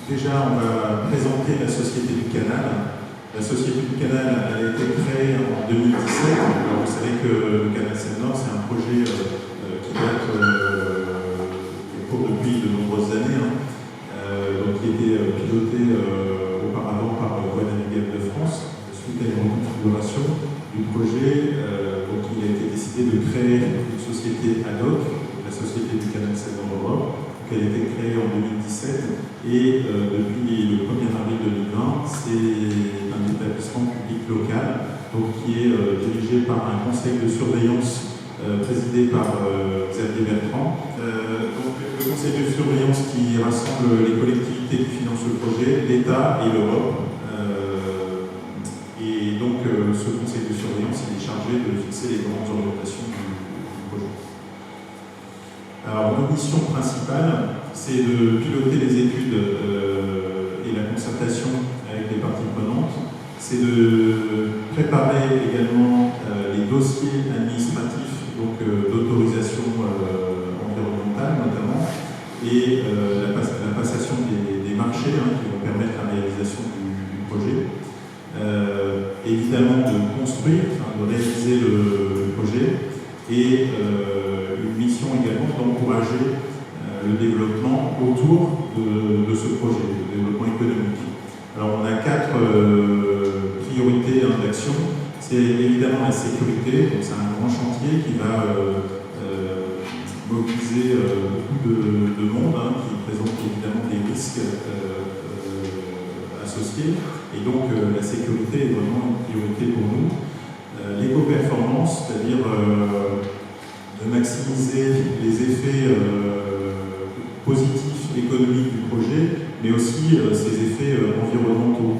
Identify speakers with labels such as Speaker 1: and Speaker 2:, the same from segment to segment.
Speaker 1: Déjà, on va présenter la Société du Canal. La Société du Canal a été créée en 2017. Alors, vous savez que le Canal Seine-Nord, c'est un projet qui date qui est court depuis de nombreuses années, donc qui était piloté auparavant par Voies navigables de France. Suite à une reconfiguration du projet, donc il a été décidé de créer une société ad hoc, la Société du Canal Seine-Nord Europe. Elle a été créée en 2017 et depuis le 1er avril 2020, c'est un établissement public local donc, qui est dirigé par un conseil de surveillance présidé par Xavier Bertrand. Donc, le conseil de surveillance qui rassemble les collectivités qui financent le projet, l'État et l'Europe. Et donc ce conseil de surveillance il est chargé de fixer les grandes orientations du projet. Alors, nos missions principales, c'est de piloter les études et la concertation avec les parties prenantes. C'est de préparer également les dossiers administratifs, donc d'autorisation environnementale notamment, et la passation des marchés qui vont permettre la réalisation du projet. Évidemment, de construire, de réaliser le projet, et une mission également d'encourager le développement autour de ce projet, le développement économique. Alors on a 4 priorités d'action. C'est évidemment la sécurité, donc c'est un grand chantier qui va mobiliser beaucoup de monde, qui présente évidemment des risques associés. Et donc la sécurité est vraiment une priorité pour nous. L'éco-performance, c'est-à-dire de maximiser les effets positifs économiques du projet, mais aussi ses effets environnementaux.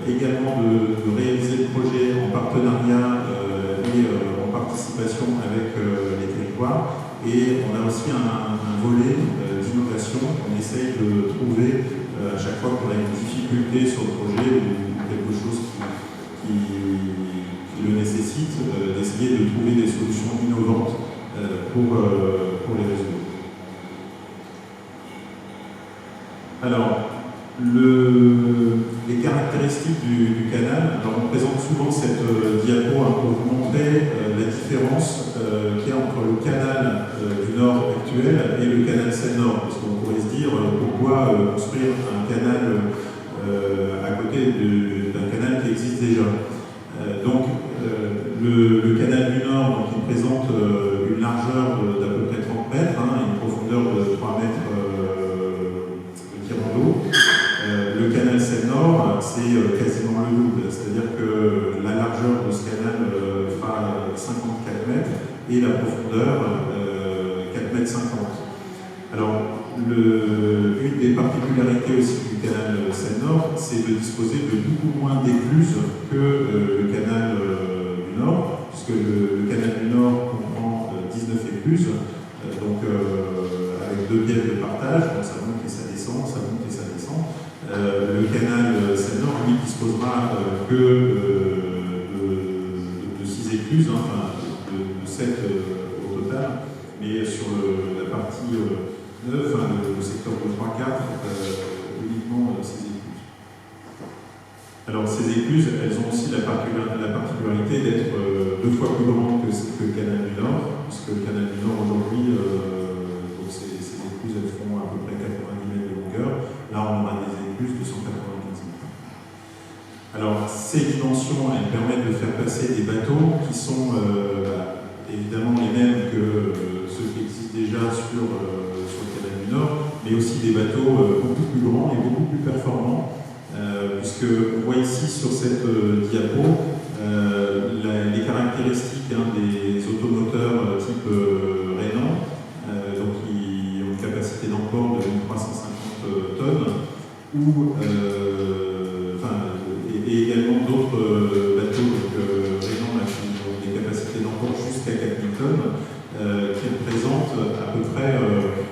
Speaker 1: Également de réaliser le projet en partenariat et en participation avec les territoires. Et on a aussi un volet d'innovation. On essaye de trouver à chaque fois qu'on a une difficulté sur le projet ou quelque chose qui le nécessite, d'essayer de trouver des solutions innovantes pour les résoudre. Alors, les caractéristiques du canal, alors on présente souvent cette diapo pour vous montrer la différence qu'il y a entre le canal du Nord actuel et le canal Seine-Nord, parce qu'on pourrait se dire pourquoi construire un canal à côté d'un canal qui existe déjà. Donc, le canal du Nord, donc, il présente une largeur d'à peu près 30 mètres, une profondeur de 3 mètres de tirant d'eau. Le canal Seine-Nord, c'est quasiment le double, c'est-à-dire que la largeur de ce canal fera 54 mètres et la profondeur 4,50 mètres. Alors, une des particularités aussi du canal Seine-Nord, c'est de disposer de beaucoup moins d'écluses que le canal du Nord, puisque le canal du Nord comprend 19 écluses, donc avec 2 biais de partage, donc ça monte et ça descend, ça monte et ça descend. Le canal Seine-Nord, lui, disposera que de 6 écluses, enfin de 7 au total, mais sur la partie neuve, le secteur de 3-4, uniquement 6 écluses. Alors ces écluses, elles ont aussi la particularité d'être 2 fois plus grandes que le canal du Nord, puisque le canal du Nord aujourd'hui, ces écluses, elles font à peu près 90 mètres de longueur. Là, on aura des écluses de 195 mètres. Alors, ces dimensions, elles permettent de faire passer des bateaux qui sont évidemment les mêmes que ceux qui existent déjà sur le canal du Nord, mais aussi des bateaux beaucoup plus grands et beaucoup plus performants, puisque on voit ici sur cette diapo les caractéristiques des automoteurs type Renan, donc qui ont une capacité d'emport de 1350 tonnes, et également d'autres bateaux, donc Renan qui ont des capacités d'emport jusqu'à 4000 tonnes, qui représentent à peu près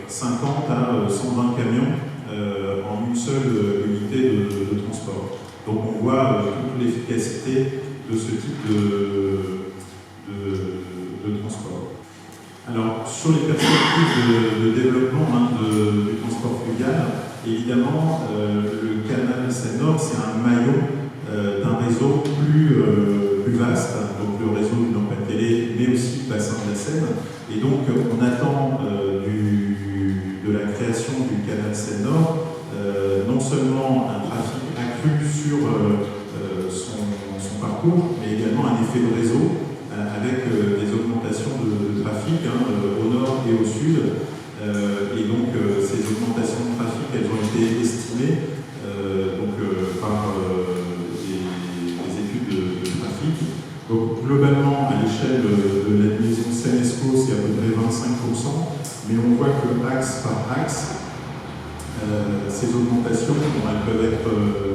Speaker 1: 50 à 120 camions en une seule unité de transport. Donc on voit toute l'efficacité de ce type de transport. Alors sur les perspectives de développement du transport fluvial, évidemment évidemment, le canal Seine-Nord, c'est un maillon d'un réseau plus vaste, donc le réseau du Nord-Pas-de-Calais, mais aussi le bassin de la Seine. Et donc, on attend de la création du canal Seine-Nord non seulement un trafic accru sur son parcours, mais également un effet de réseau avec des augmentations de trafic au nord et au sud. Et donc, ces augmentations de trafic, elles ont été estimées par des études de trafic. Donc, globalement, à l'échelle de la division Seine-Escaut, c'est à peu près 25%, mais on voit que axe par axe, ces augmentations, elles peuvent être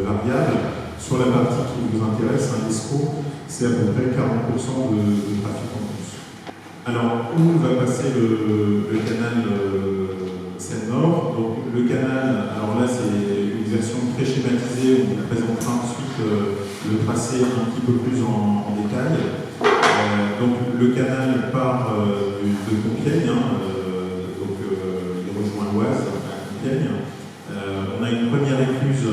Speaker 1: variables. Sur la partie qui vous intéresse, l'Escaut, c'est à peu près 40% de trafic en plus. Alors, où va passer le canal Seine-Nord? Donc, le canal, alors là, c'est une version très schématisée, on vous présentera ensuite le tracé un petit peu plus en détail. Donc, le canal part de Compiègne, donc il rejoint l'Oise à Compiègne. On a une première écluse.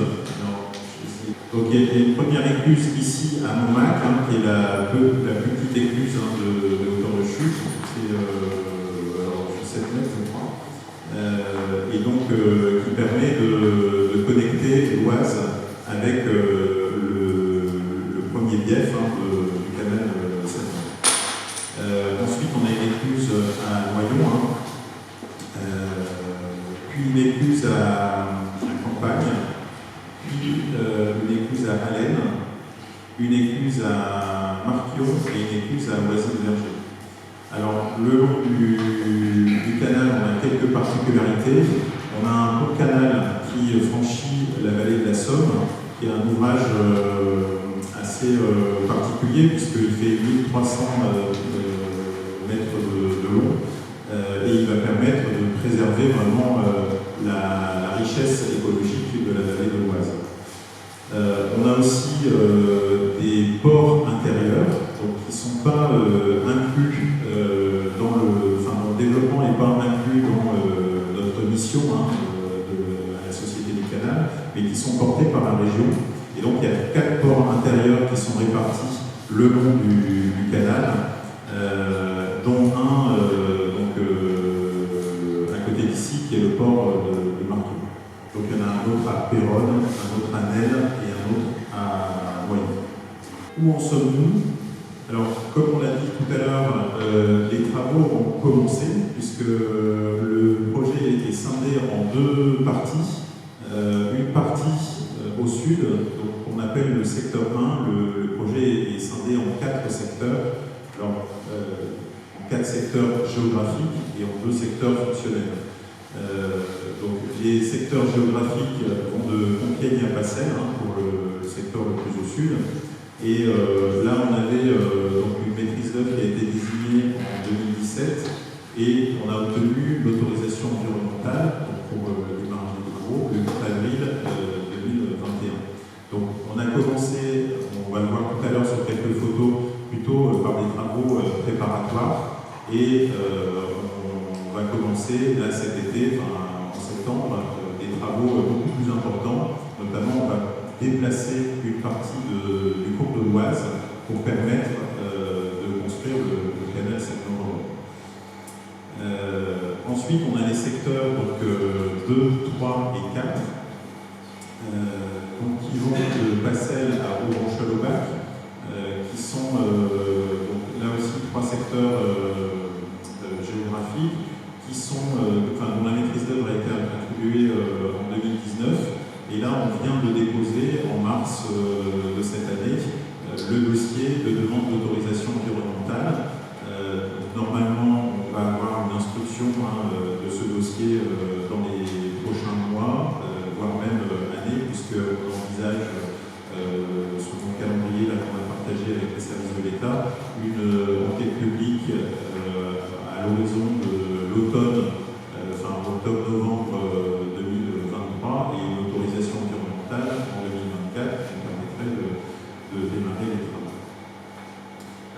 Speaker 1: Donc il y a une première écluse ici à Montmac, qui est la plus petite écluse de hauteur de chute, c'est 7 mètres je crois, et donc qui permet de connecter l'Oise avec le premier bief du canal Seine-Nord. Ensuite on a une écluse à Noyon, puis une écluse à Campagne, puis une écluse à Allen, une écluse à Marquion et une écluse à Oisy-le-Verger. Alors, le long du canal, on a quelques particularités. On a un pont canal qui franchit la vallée de la Somme, qui est un ouvrage assez particulier, puisqu'il fait 1300 mètres de long, et il va permettre de préserver vraiment la richesse écologique de la vallée de l'Oise. On a aussi des ports intérieurs donc, qui ne sont pas inclus dans le développement n'est pas inclus dans notre mission à la Société du Canal, mais qui sont portés par la région. Et donc il y a 4 ports intérieurs qui sont répartis le long du canal, dont un à côté d'ici qui est le port de Marquion. Donc il y en a un autre à Péronne, un autre à Nesle et un autre à Noyon. Où en sommes-nous? Alors, comme on l'a dit tout à l'heure, les travaux ont commencé, puisque le projet est scindé en 2 parties. Une partie au sud, donc, qu'on appelle le secteur 1, le projet est scindé en 4 secteurs. Alors, en 4 secteurs géographiques et en 2 secteurs fonctionnels. Donc les secteurs géographiques vont de Compiègne à Passel pour le secteur le plus au sud. Et là, on avait donc une maîtrise d'œuvre qui a été désignée en 2017 et on a obtenu l'autorisation environnementale pour le démarrage des travaux le 4 avril 2021. Donc on a commencé, on va le voir tout à l'heure sur quelques photos, plutôt par des travaux préparatoires et on va commencer là cet été, en septembre, des travaux beaucoup plus importants. Notamment, on va déplacer une partie du cours de l'Oise pour permettre de construire le canal Seine-Nord. Ensuite, on a les secteurs donc, 2, 3 et 4 donc, qui vont de Passel à Auron-Chalaubac, qui sont donc, là aussi 3 secteurs géographiques qui sont, dont la maîtrise d'œuvre a été attribuée en 2019. Et là, on vient de déposer en mars de cette année le dossier de demande d'autorisation environnementale. Normalement, on va avoir une instruction de ce dossier dans les prochains mois, voire même années, puisqu'on envisage, selon le calendrier qu'on a partagé avec les services de l'État, une enquête publique à l'horizon de l'automne, octobre-novembre 2023, et une autorisation environnementale en 2024 qui permettrait de démarrer les travaux.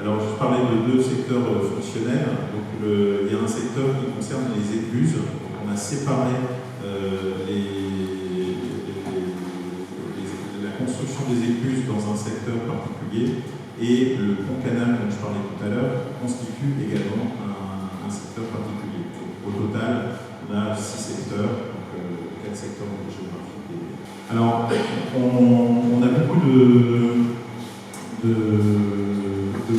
Speaker 1: Alors, je parlais de 2 secteurs fonctionnels. Donc, il y a un secteur qui concerne les écluses. Donc, on a séparé les des écluses dans un secteur particulier, et le pont-canal dont je parlais tout à l'heure constitue également un secteur particulier. Donc, au total, on a 6 secteurs, donc 4 secteurs géographiques. Alors, on a beaucoup de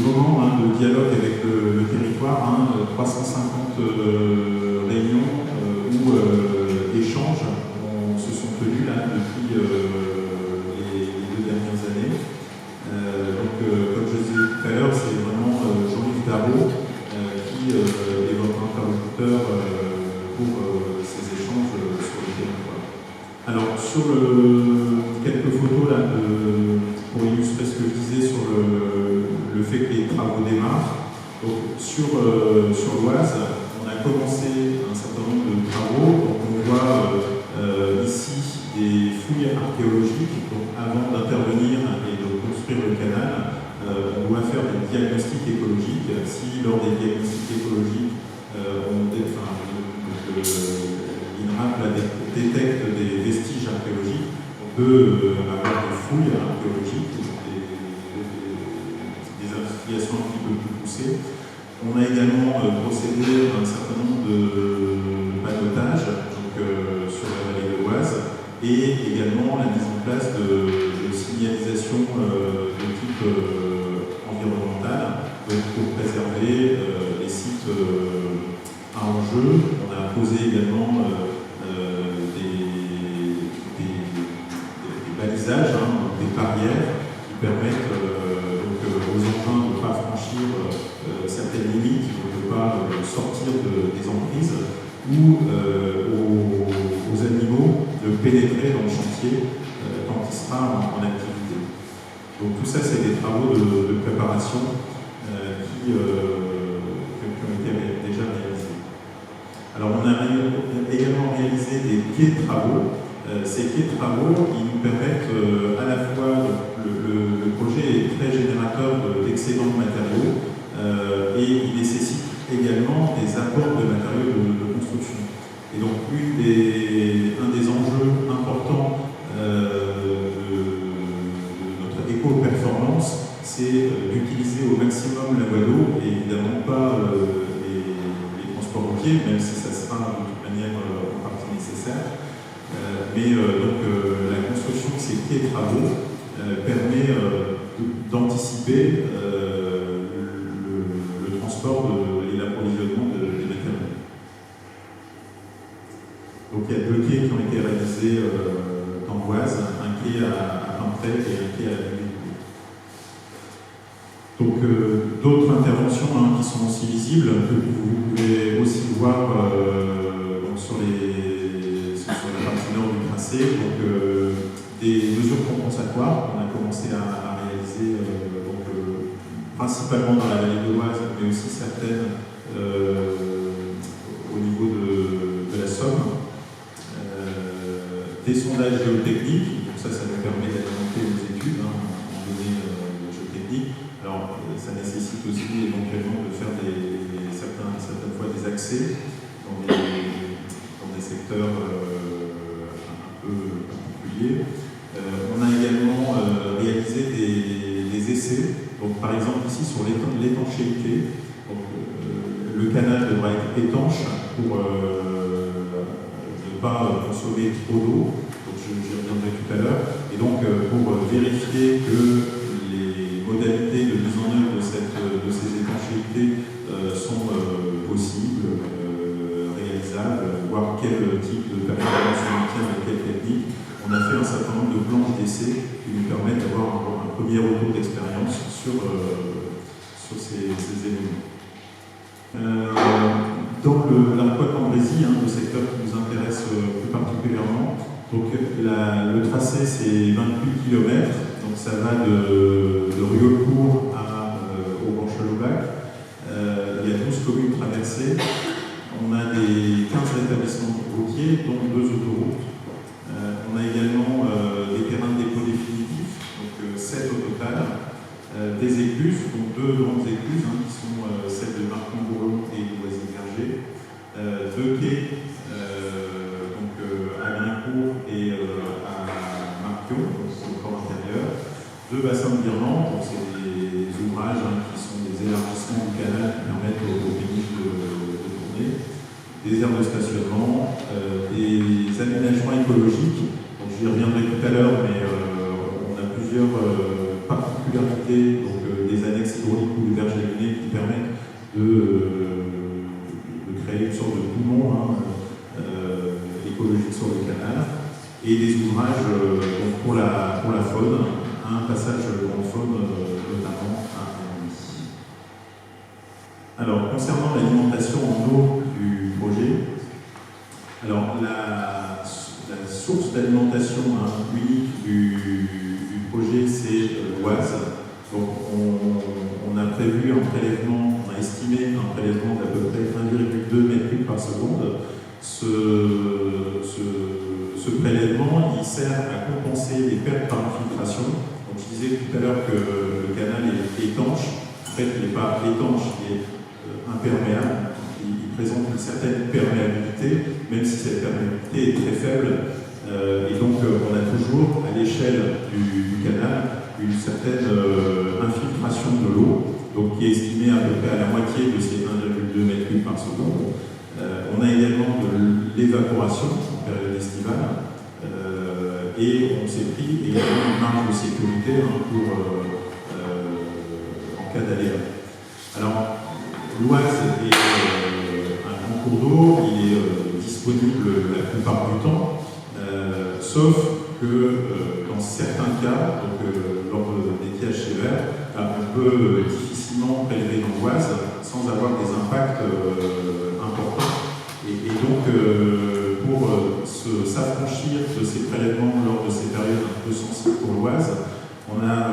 Speaker 1: moments de dialogue avec le territoire, 350 réunions ou échanges se sont tenus là depuis les 2 dernières années. Comme je disais tout à l'heure, c'est vraiment Jean-Yves Darrot qui est votre interlocuteur pour ces échanges sur le territoire. Alors, sur quelques photos là, pour illustrer ce que je disais sur le fait que les travaux démarrent. Donc, sur l'Oise, on a commencé un certain nombre de travaux. Donc, on voit ici des fouilles archéologiques. Donc, avant d'intervenir et de construire le canal, on doit faire des diagnostics écologiques. Si lors des diagnostics écologiques, l'INRAP détecte des vestiges archéologiques, on peut avoir des fouilles archéologiques, des investigations un petit peu plus poussées. On a également procédé à un certain nombre de panneautage sur la vallée de l'Oise, et également la mise en place de signalisation de type environnemental pour préserver les sites à enjeu. On a posé également des balisages, des barrières qui permettent aux engins de ne pas franchir certaines limites, de ne pas sortir des emprises, ou aux animaux de pénétrer dans le chantier quand il sera en activité. Donc tout ça, c'est des travaux de préparation qui ont été déjà réalisés. Alors on a également réalisé des pieds de travaux. Ces pieds de travaux, ils nous permettent à la fois, le projet est très générateur d'excédents de matériaux et il nécessite également des apports de matériaux de construction. Et donc un des enjeux importants de notre éco-performance, c'est d'utiliser au maximum la voie d'eau et évidemment pas les transports routiers, même si ça sera de toute manière en partie nécessaire. La construction de ces pieds de travaux permet d'anticiper le transport et l'approvisionnement des matériaux. Donc il y a 2 quais qui ont été réalisés dans l'Oise, un quai à Pintrel et un quai à Villepinte. Donc d'autres interventions qui sont aussi visibles, que vous pouvez aussi voir sur la partie nord du tracé. Donc des mesures compensatoires qu'on a commencé à réaliser principalement dans la vallée de l'Oise, mais aussi certaines au niveau de la Somme. Des sondages géotechniques, donc ça nous permet d'alimenter nos études en données géotechniques. Alors ça nécessite aussi éventuellement de faire certaines fois des accès dans des secteurs un peu particuliers. On a également réalisé des essais. Donc, par exemple ici sur l'étanchéité, le canal devra être étanche pour ne pas consommer trop d'eau. Donc j'y reviendrai tout à l'heure. Et donc pour vérifier que les modalités de mise en œuvre de ces étanchéités sont possibles, réalisables, voir quel type de performance on obtient avec quelle technique. On a fait un certain nombre de planches d'essai qui nous permettent d'avoir un premier retour d'expérience sur ces éléments. Dans la Pointe-en-Brésil, le secteur qui nous intéresse plus particulièrement, donc le tracé c'est 28 km, donc ça va de Riaucourt au Grand-Chalobac. Il y a 12 communes traversées. On a des 15 établissements routiers, dont 2 autoroutes. On a également des terrains de dépôt définitifs, donc 7 au total. Des écluses, donc 2 grandes écluses, qui sont celles de Marc-en-Bourlon et Loisy-Verger. 2 quais, donc à Grincourt et à Marquion, donc au port intérieur. deux bassins de virement, donc c'est des ouvrages qui sont des élargissements du canal qui permettent aux péniches de tourner, des aires de stationnement, des aménagements écologiques. Donc j'y reviendrai tout à l'heure, mais on a plusieurs particularités, donc des annexes hydrauliques ou des berges lagunées qui permettent de créer une sorte de poumon écologique sur le canal, et des ouvrages donc pour la faune, un passage en faune notamment à Army. Alors, concernant l'alimentation en eau du projet, alors la source d'alimentation unique du projet, c'est l'Oise. Donc, on a prévu un prélèvement, on a estimé un prélèvement d'à peu près 1,2 m3 par seconde. Ce prélèvement, il sert à compenser les pertes par infiltration. Donc, je disais tout à l'heure que le canal est étanche. En fait, il n'est pas étanche, il est imperméable. Il présente une certaine perméabilité, même si cette perméabilité est très faible. Et donc, on a toujours, à l'échelle du canal, une certaine infiltration de l'eau, donc qui est estimée à peu près à la moitié de ces 1,2 m3 par seconde. On a également de l'évaporation en période estivale et on s'est pris également une marge de sécurité en cas d'aléa. Alors, l'Oise est un grand cours d'eau, il est disponible la plupart du temps, sauf que dans certains cas, donc, lors d'étiage sévère, on peut difficilement prélever dans l'Oise sans avoir des impacts importants. Et donc, pour s'affranchir de ces prélèvements lors de ces périodes un peu sensibles pour l'Oise, on a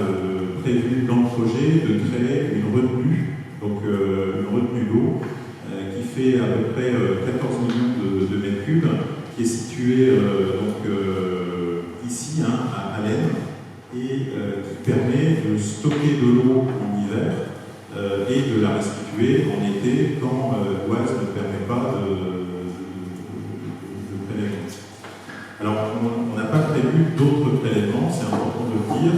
Speaker 1: prévu dans le projet de créer une retenue, donc une retenue d'eau, qui fait à peu près 14 millions de mètres cubes, qui est située ici, à Allen, et qui permet de stocker de l'eau en hiver et de la restituer en été quand l'Oise ne permet pas de prélèvement. Alors, on n'a pas prévu d'autres prélèvements, c'est important de le dire,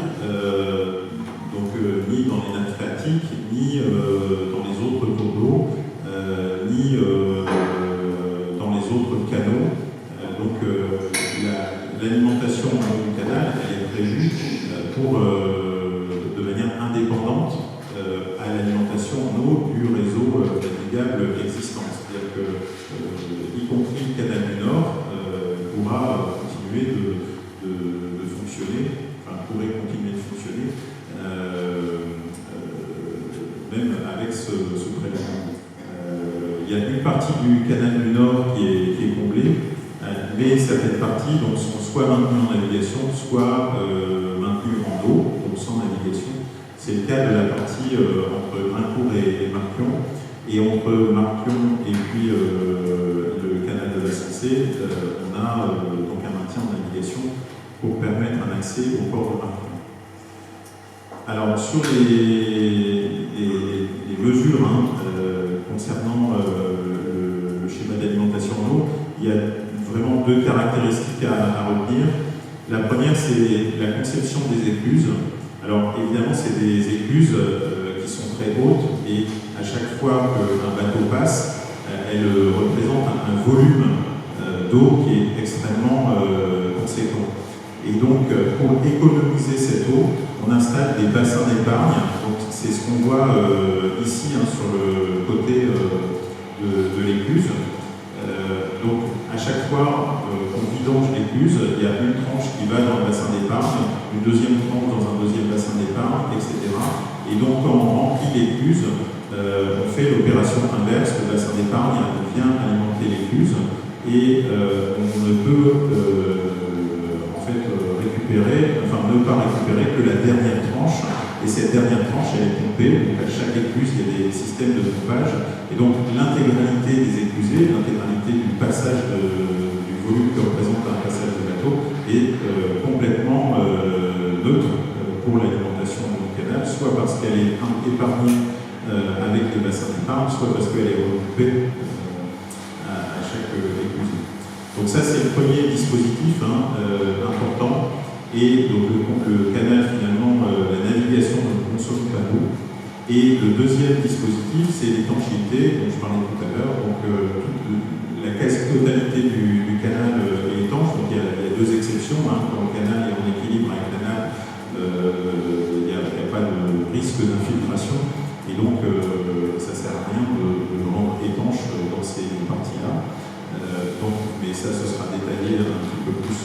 Speaker 1: ni dans les nappes phréatiques, ni dans les autres cours d'eau, ni dans les autres canaux. L'alimentation en eau du canal, elle est prévue de manière indépendante à l'alimentation en eau du réseau navigable existant. C'est-à-dire que, y compris le canal du Nord, pourra continuer de fonctionner, enfin pourrait continuer de fonctionner, même avec ce prélèvement. Il y a une partie du canal du Nord qui est comblée, mais certaines parties donc, sont soit maintenues en navigation, soit maintenues en eau, donc sans navigation. C'est le cas de la partie entre Brincourt et Marquion. Et entre Marquion et puis le canal de la Sensée, on a donc un maintien en navigation pour permettre un accès au port de Marquion. Alors, sur les mesures concernant le schéma d'alimentation en eau, il y a vraiment deux caractéristiques à retenir. La première, c'est la conception des écluses. Alors, évidemment, c'est des écluses qui sont très hautes et à chaque fois qu'un bateau passe, elle représente un volume d'eau qui est extrêmement conséquent. Et donc, pour économiser cette eau, on installe des bassins d'épargne. Donc, c'est ce qu'on voit ici sur le côté de l'écluse. Donc, à chaque fois qu'on vidange l'écluse, il y a une tranche qui va dans le bassin d'épargne, une deuxième tranche dans un deuxième bassin d'épargne, etc. Et donc, quand on remplit l'écluse, on fait l'opération inverse, le bassin d'épargne vient alimenter l'écluse et on ne peut ne pas récupérer que la dernière tranche. Et cette dernière tranche, elle est pompée. Donc à chaque écluse, il y a des systèmes de pompage. Et donc l'intégralité des éclusés, l'intégralité du passage du volume que représente un passage de bateau est complètement neutre pour l'alimentation du canal, soit parce qu'elle est épargnée avec les bassins d'épargne, soit parce qu'elle est recoupée à chaque éclusée. Donc ça, c'est le premier dispositif important. Et donc le canal, finalement, la Et le deuxième dispositif, c'est l'étanchéité, dont je parlais tout à l'heure. Donc, la quasi-totalité du canal est étanche. Donc, il y a deux exceptions. Quand le canal est en équilibre avec la nappe, il n'y a pas de risque d'infiltration. Et donc, ça ne sert à rien de le rendre étanche dans ces parties-là. Mais ça, ce sera détaillé un petit peu plus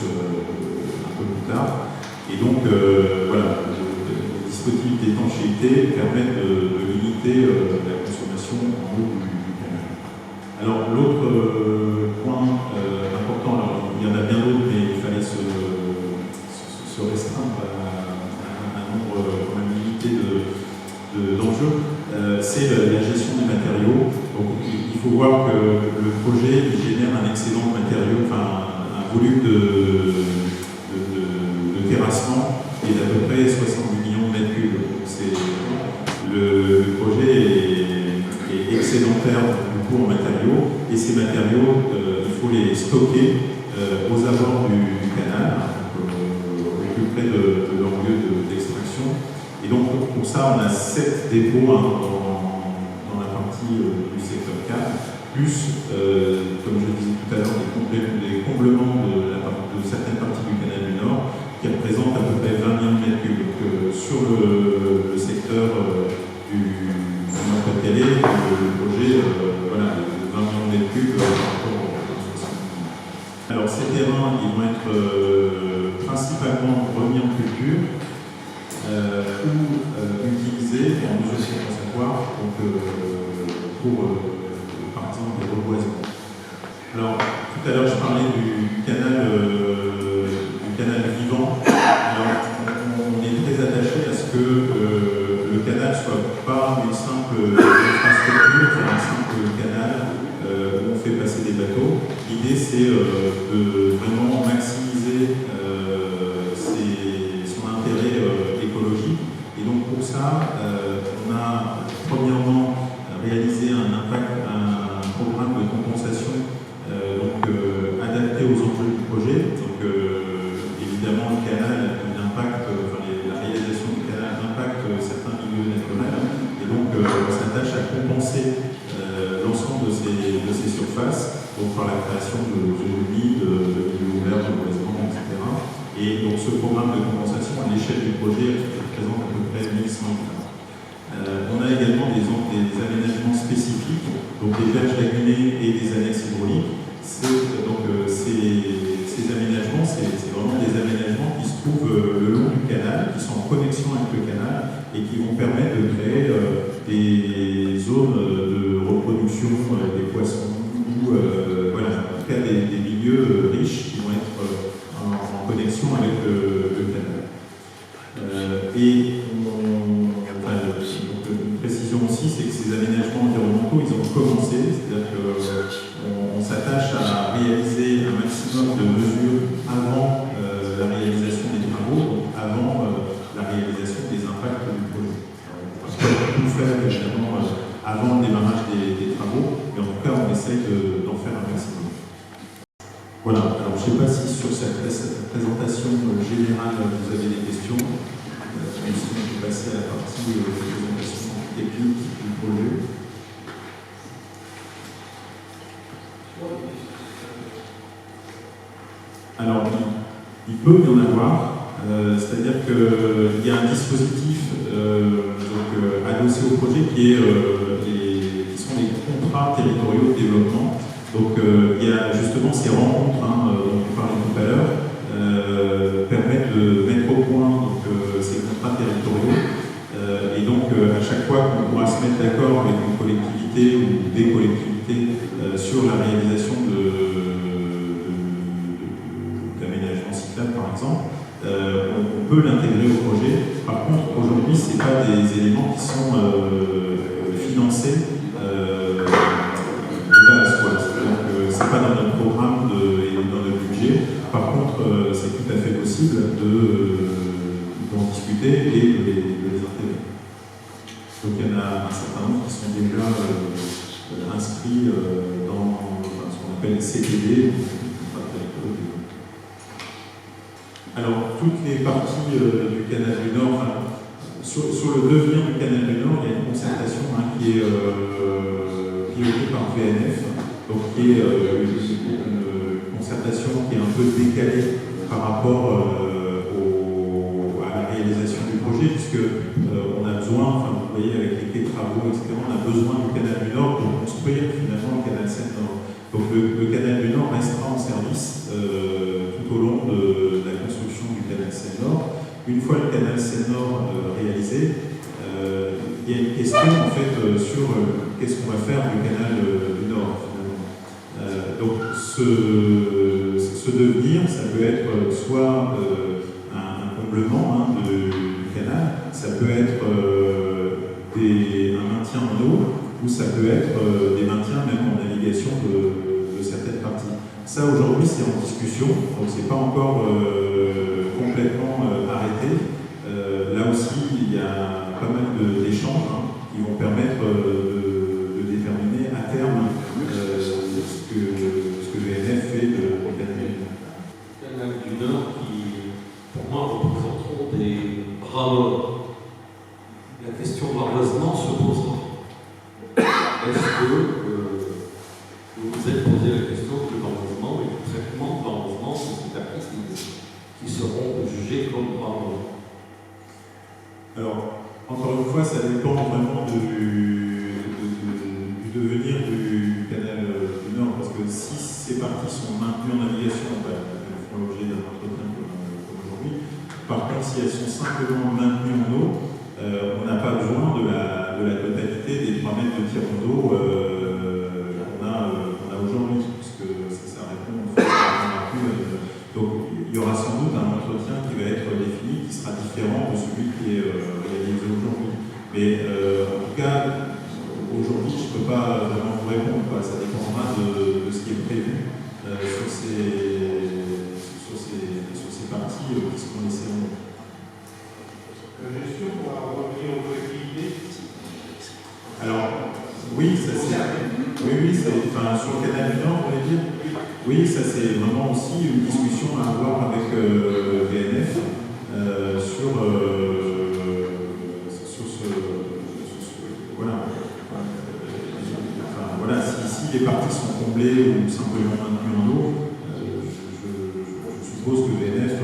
Speaker 1: tard. Et donc, voilà, le dispositif d'étanchéité permet de limiter la consommation en eau du canal. Alors, l'autre point important, alors, il y en a bien d'autres, mais il fallait se restreindre à un nombre quand même limité d'enjeux, c'est la gestion des matériaux. Donc, il faut voir que le projet génère un excédent de matériaux, enfin un volume de terrassement qui est d'à peu près 70 millions de mètres cubes. Le projet est excédentaire du coup en matériaux, et ces matériaux, il faut les stocker aux abords du canal, au plus près de leur lieu d'extraction. Et donc pour ça, on a 7 dépôts dans la partie du secteur 4, plus, comme je disais tout à l'heure, des comblements de certaines parties du canal du Nord, qui représentent à peu près 20 millions de mètres cubes. Donc sur le secteur du Nord-Pas-de-Calais, le projet, voilà, de 20 millions de mètres cubes par rapport aux 60 millions. Alors ces terrains, ils vont être principalement remis en culture, ou utilisés en mesure compensatoire pour, par exemple, les reboisements. Alors, tout à l'heure, je parlais du canal vivant. Alors, on est très attaché à ce que le canal ne soit pas une simple infrastructure, un simple canal où on fait passer des bateaux. L'idée, c'est de vraiment maximiser son intérêt écologique. Et donc pour ça, on a premièrement réalisé un programme de compensation adapté aux enjeux du projet. Donc évidemment, le canal la réalisation du canal impacte certains milieux naturels. Et donc on s'attache à compenser l'ensemble de ces surfaces, donc par la création de zones humides, de milieux ouverts, de boisements, etc. Et donc ce programme de compensation à l'échelle du projet représente à peu près 1100 hectares. On a également des aménagements spécifiques, donc des berges lagunées et des annexes hydrauliques. Ces aménagements, c'est vraiment des aménagements qui se trouvent le long du canal, qui sont en connexion avec le canal et qui vont permettre de créer des zones de reproduction des poissons ou voilà, en tout cas des milieux riches qui vont être en connexion avec le canal. Une précision aussi, c'est que ces aménagements environnementaux, ils ont commencé, c'est-à-dire qu'on s'attache à réaliser un maximum de mesures avant la réalisation des travaux, donc avant la réalisation des impacts du projet. Parce qu'on peut tout faire évidemment avant le démarrage des travaux, mais en tout cas on essaye d'en faire un maximum. Voilà, alors je ne sais pas si sur cette présentation générale vous avez des questions. Même si on peut passer à la partie présentation technique du projet. Alors, il peut y en avoir, c'est-à-dire qu'il y a un dispositif adossé au projet qui sont les contrats territoriaux de développement. Donc, il y a justement ces rencontres dont on parlait tout à l'heure, permettent de mettre au point ces contrats territoriaux. Et donc, à chaque fois qu'on pourra se mettre d'accord avec une collectivité ou des collectivités sur la réalisation d'aménagements cyclables, par exemple, on peut l'intégrer au projet. Par contre, aujourd'hui, ce n'est pas des éléments qui sont financés de base. Donc, ce n'est pas dans notre programme et dans notre budget. Par contre, c'est tout à fait possible d'en discuter et de les intégrer. Donc il y en a un certain nombre qui sont déjà inscrits dans ce qu'on appelle CTD. Alors toutes les parties du canal du Nord, sur le devenir du canal du Nord, il y a une concertation qui est pilotée par VNF, donc qui est une concertation qui est un peu décalée par rapport à la réalisation du projet, puisque on a besoin, enfin vous voyez avec les travaux, etc., on a besoin du canal du Nord pour construire finalement le canal Seine-Nord. Donc le canal du Nord restera en service tout au long de la construction du canal Seine-Nord. Une fois le canal Seine-Nord réalisé, il y a une question en fait sur qu'est-ce qu'on va faire du canal du Nord finalement. Donc ce devenir, ça peut être soit un comblement du canal, ça peut être un maintien en eau, ou ça peut être des maintiens même en navigation de certaines parties. Ça aujourd'hui c'est en discussion, donc c'est pas encore complètement arrêté. Là aussi il y a pas mal d'échanges qui vont permettre de déterminer à terme ce que VNF fait de canal du Nord.
Speaker 2: Canal du Nord qui, pour moi, représenteront des bras morts. La question de l'enlèvement se posera. Est-ce que vous vous êtes posé la question de l'enlèvement et du traitement de l'enlèvement de ces activités qui seront jugées comme bras morts?
Speaker 1: Alors, encore une fois, ça dépend vraiment du devenir du canal du Nord, parce que si ces parties sont maintenues en navigation, elles feront l'objet d'un entretien comme aujourd'hui. Par contre, si elles sont simplement maintenues en eau, on n'a pas besoin de la totalité des 3 mètres de tirant d'eau qu'on a aujourd'hui, puisque ça répond au fait donc il y aura sans doute un entretien qui va être défini, qui sera différent de celui qui est réalisé aujourd'hui. Mais en tout cas, aujourd'hui, je ne peux pas vraiment vous répondre, ça dépendra de ce qui est prévu sur ces parties qui seront laissées en eau.
Speaker 3: La gestion pour revenir aux collectivités.
Speaker 1: Alors, oui, ça c'est. Oui, sur le canal du Nord, on va dire. Oui, ça c'est vraiment aussi une discussion à avoir avec VNF sur voilà. Si les parties sont comblées ou simplement maintenues en eau, je suppose que VNF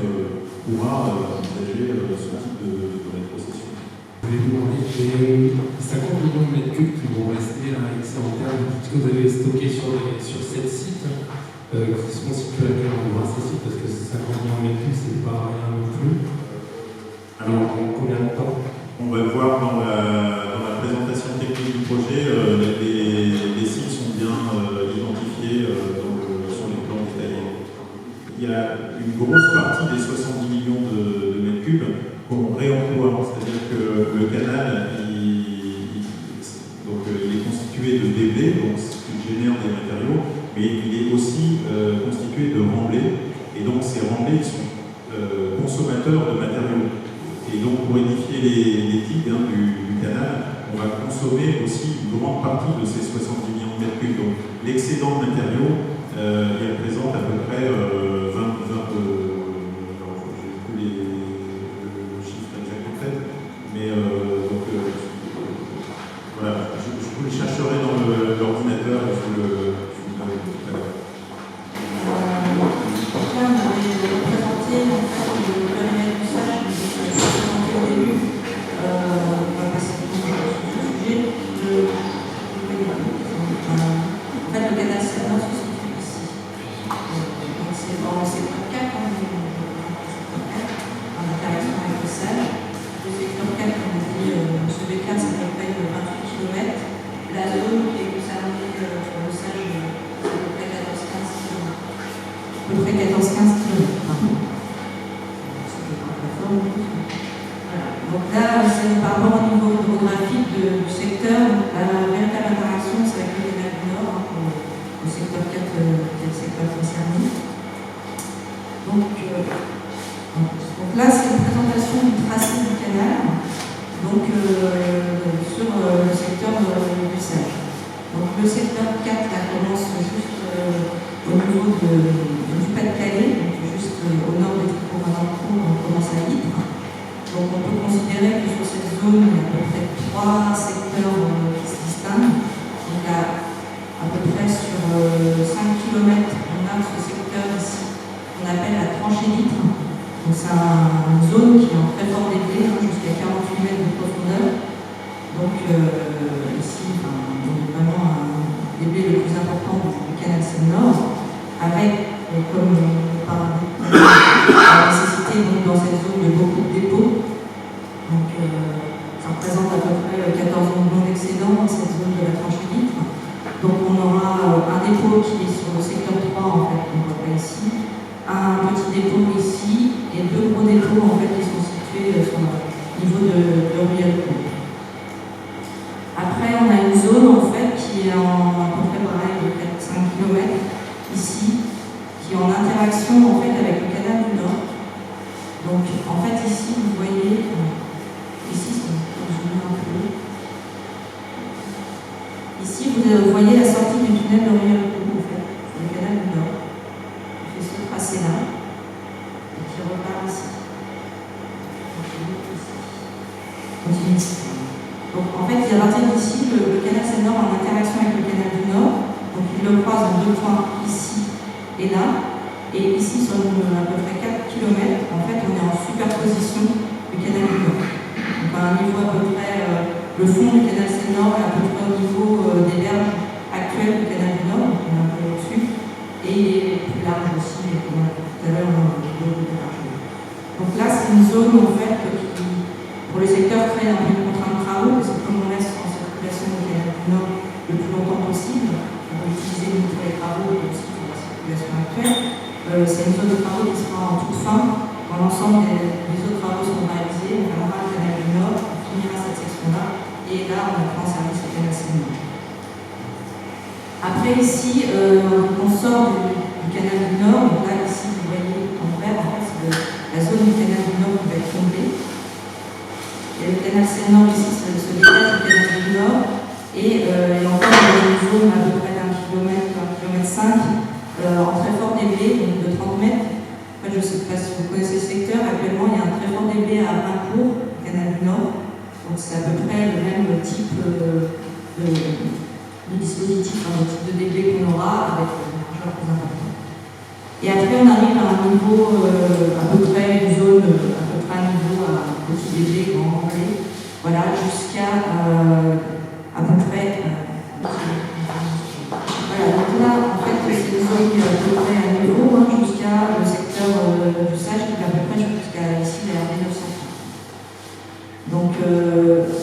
Speaker 1: pourra envisager ce type de rétrocession.
Speaker 4: Je vais vous demander les 50 millions de mètres cubes qui vont rester à excédentaire, ce que vous avez stocké sur 7 sites, qui se constituent à quel endroit ces sites, parce que ces 50 millions de mètres cubes, c'est pas rien non plus. Alors, combien de temps?
Speaker 1: On va le voir dans la présentation technique du projet, les sites sont bien identifiés sur les plans détaillés. Il y a une grosse partie des 70 millions de mètres cubes qu'on réemploie, c'est-à-dire que le canal il est constitué de déblais, donc ce qui génère des matériaux, mais il est aussi constitué de remblais, et donc ces remblais sont consommateurs de matériaux. Et donc pour édifier les digues du canal, on va consommer aussi une grande partie de ces 70 millions de mètres cubes. Donc l'excédent de matériaux, il représente à peu près 20 j'ai plus le chiffre exact en tête, mais voilà, je vous le chercherai dans l'ordinateur et je vous le donnerai tout à l'heure.
Speaker 5: Là, on avait représenté en fait le périmètre du sage, je l'ai présenté au début, on va passer sur ce sujet. En fait, le canal Seine-Nord se situe ici. Donc, c'est dans le secteur 4, en interaction avec le sage. Le secteur 4, on a dit, ce bécane, c'est à peu près 28 km. La zone qui est concernée sur le sage, c'est à peu près 14-15 km. Voilà. Donc là, c'est par rapport au niveau topographique du secteur, la véritable interaction, c'est avec le canal du Nord, le secteur 4, qui est le secteur concerné. Donc là, c'est une présentation du tracé du canal, donc sur le secteur du Sage. Donc le secteur 4 là, commence juste au niveau du Pas-de-Calais, donc juste au nord des Tripaux-Marencourt, on commence à Ypres. Donc on peut considérer que sur cette zone, il y a à peu près 3 secteurs qui se distinguent. Donc à peu près sur 5 km, on a ce secteur ici qu'on appelle la tranchée d'Ytre. Donc c'est une zone qui est en très fort débit, jusqu'à 48 mètres de profondeur. Donc ici, on est vraiment un débit le plus important du canal Seine-Nord, avec, comme on parlait, la nécessité donc, dans cette zone de beaucoup de dépôts. Donc ça représente à peu près 14 millions d'excédents dans cette zone de la tranchée d'Ytre. Donc on aura un dépôt qui est sur le secteur 3, en fait, qu'on voit pas ici, un petit dépôt ici, et 2 gros dépôts en fait, qui sont situés sur le niveau de Ruelle-Cour. Après, on a une zone en fait, qui est à peu près pareil de 4-5 km ici, qui est en interaction en fait, avec le canal du Nord. Donc en fait ici, vous voyez, ici, je vais un peu. Ici, vous voyez la sortie du tunnel de Ruelle-Cour, en fait, le canal du Nord. Il fait ce tracé-là, et qui repart ici. Continue ici. Donc, en fait, à partir d'ici, le canal Seine-Nord en interaction avec le canal du Nord. Donc, il le croise en 2 points, ici et là. Et ici, sur à peu près 4 km, en fait, on est en superposition du canal du Nord. Donc, à un niveau à peu près, le fond du canal Seine-Nord est à peu près au niveau des berges actuelles du canal du Nord, donc on est un peu au-dessus, et il est plus large aussi, comme on a dit tout à l'heure, au niveau de large. Donc là, c'est une zone, en fait, qui, pour le secteur, crée un peu une contrainte de travaux, parce que comme on reste en circulation du canal du Nord le plus longtemps possible, on va utiliser pour les travaux et aussi pour la circulation actuelle. C'est une zone de travaux qui sera en toute fin. Quand l'ensemble des autres travaux seront réalisés, on verra le canal du Nord, on finira cette section-là, et là, on prend en service le canal Seine-Nord. Après, ici, on sort du canal du Nord. Donc là, ici, vous voyez en vert, en fait, c'est la zone du canal du Nord qui va être comblée. Et le canal Seine-Nord, ici, se détache du canal du Nord. Et encore, il y a une zone à peu près d'1 km, 1,5 km, en très fort débit, donc de 30 mètres. En fait, je ne sais pas si vous connaissez le secteur, actuellement il y a un très fort débit à Raincourt, au canal du Nord. Donc c'est à peu près le même type de dispositif, le type de débit qu'on aura avec une largeur plus importante. Et après on arrive à un niveau, à peu près une zone, à peu près un niveau à petit débit, grand anglais, voilà, jusqu'à à peu près. Voilà, donc là, en fait, c'est une zone qui est à peu près à niveau, jusqu'à le secteur du Sage, qui est à peu près jusqu'à ici, la RD 930. Donc,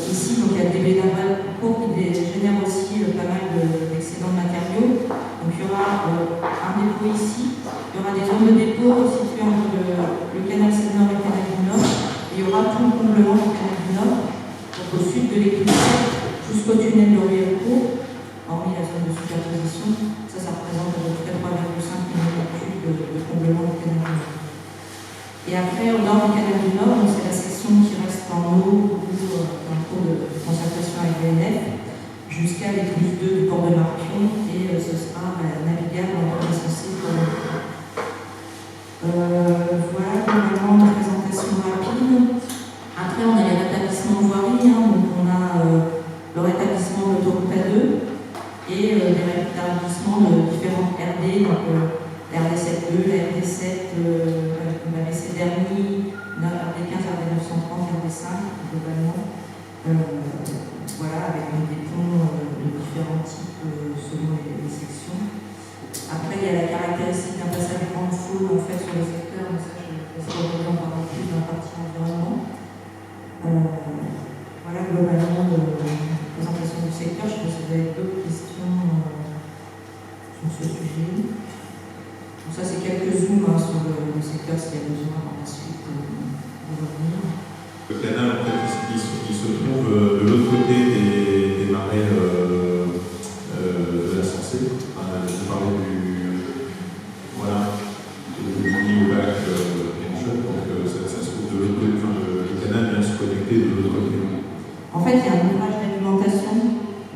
Speaker 5: ici, donc, il y a des débits navals courts qui génèrent aussi pas mal d'excédents de matériaux. Donc, il y aura un dépôt ici, il y aura des zones de dépôt situées entre le canal Seine-Nord et le canal du Nord, et il y aura tout le comblement du canal du Nord, donc au sud de l'éclipse, jusqu'au tunnel de Ruelle-Cour. Hormis la zone de superposition, ça représente à peu près 3,5 millions de cubes de comblement du canal du Nord. Et après, au nord du canal du Nord, c'est la section qui reste en eau ou en cours de concertation avec l'ENF, jusqu'à l'écluse 2 du port de Marpion, et ce sera navigable en essentiel pour le voilà, globalement, une présentation rapide. Après, on a les rétablissements voirie, donc on a le rétablissement de l'autoroute A2, et des rétablissements de différentes RD, donc la RD7E, la RD7, la RD7 Dernier, la RD15, RD 930, RD5, globalement. Voilà, avec des ponts de différents types selon les sections. Après, il y a la caractéristique d'un passage grande foule en fait sur le secteur, mais ça, je laisserai revenir par rapport plus dans la partie environnement. Voilà, globalement, la présentation du secteur. Je pense que vous avez d'autres questions sur ce sujet. Donc ça, c'est quelques zooms sur le secteur, s'il y a besoin par la suite de revenir.
Speaker 1: Le canal, en fait, il se trouve de l'autre côté des marais de la Sensée. Je parlais du lac Pénichon, donc ça se trouve de l'autre côté, le canal vient se connecter de l'autre côté.
Speaker 5: En fait, il y a un ouvrage d'alimentation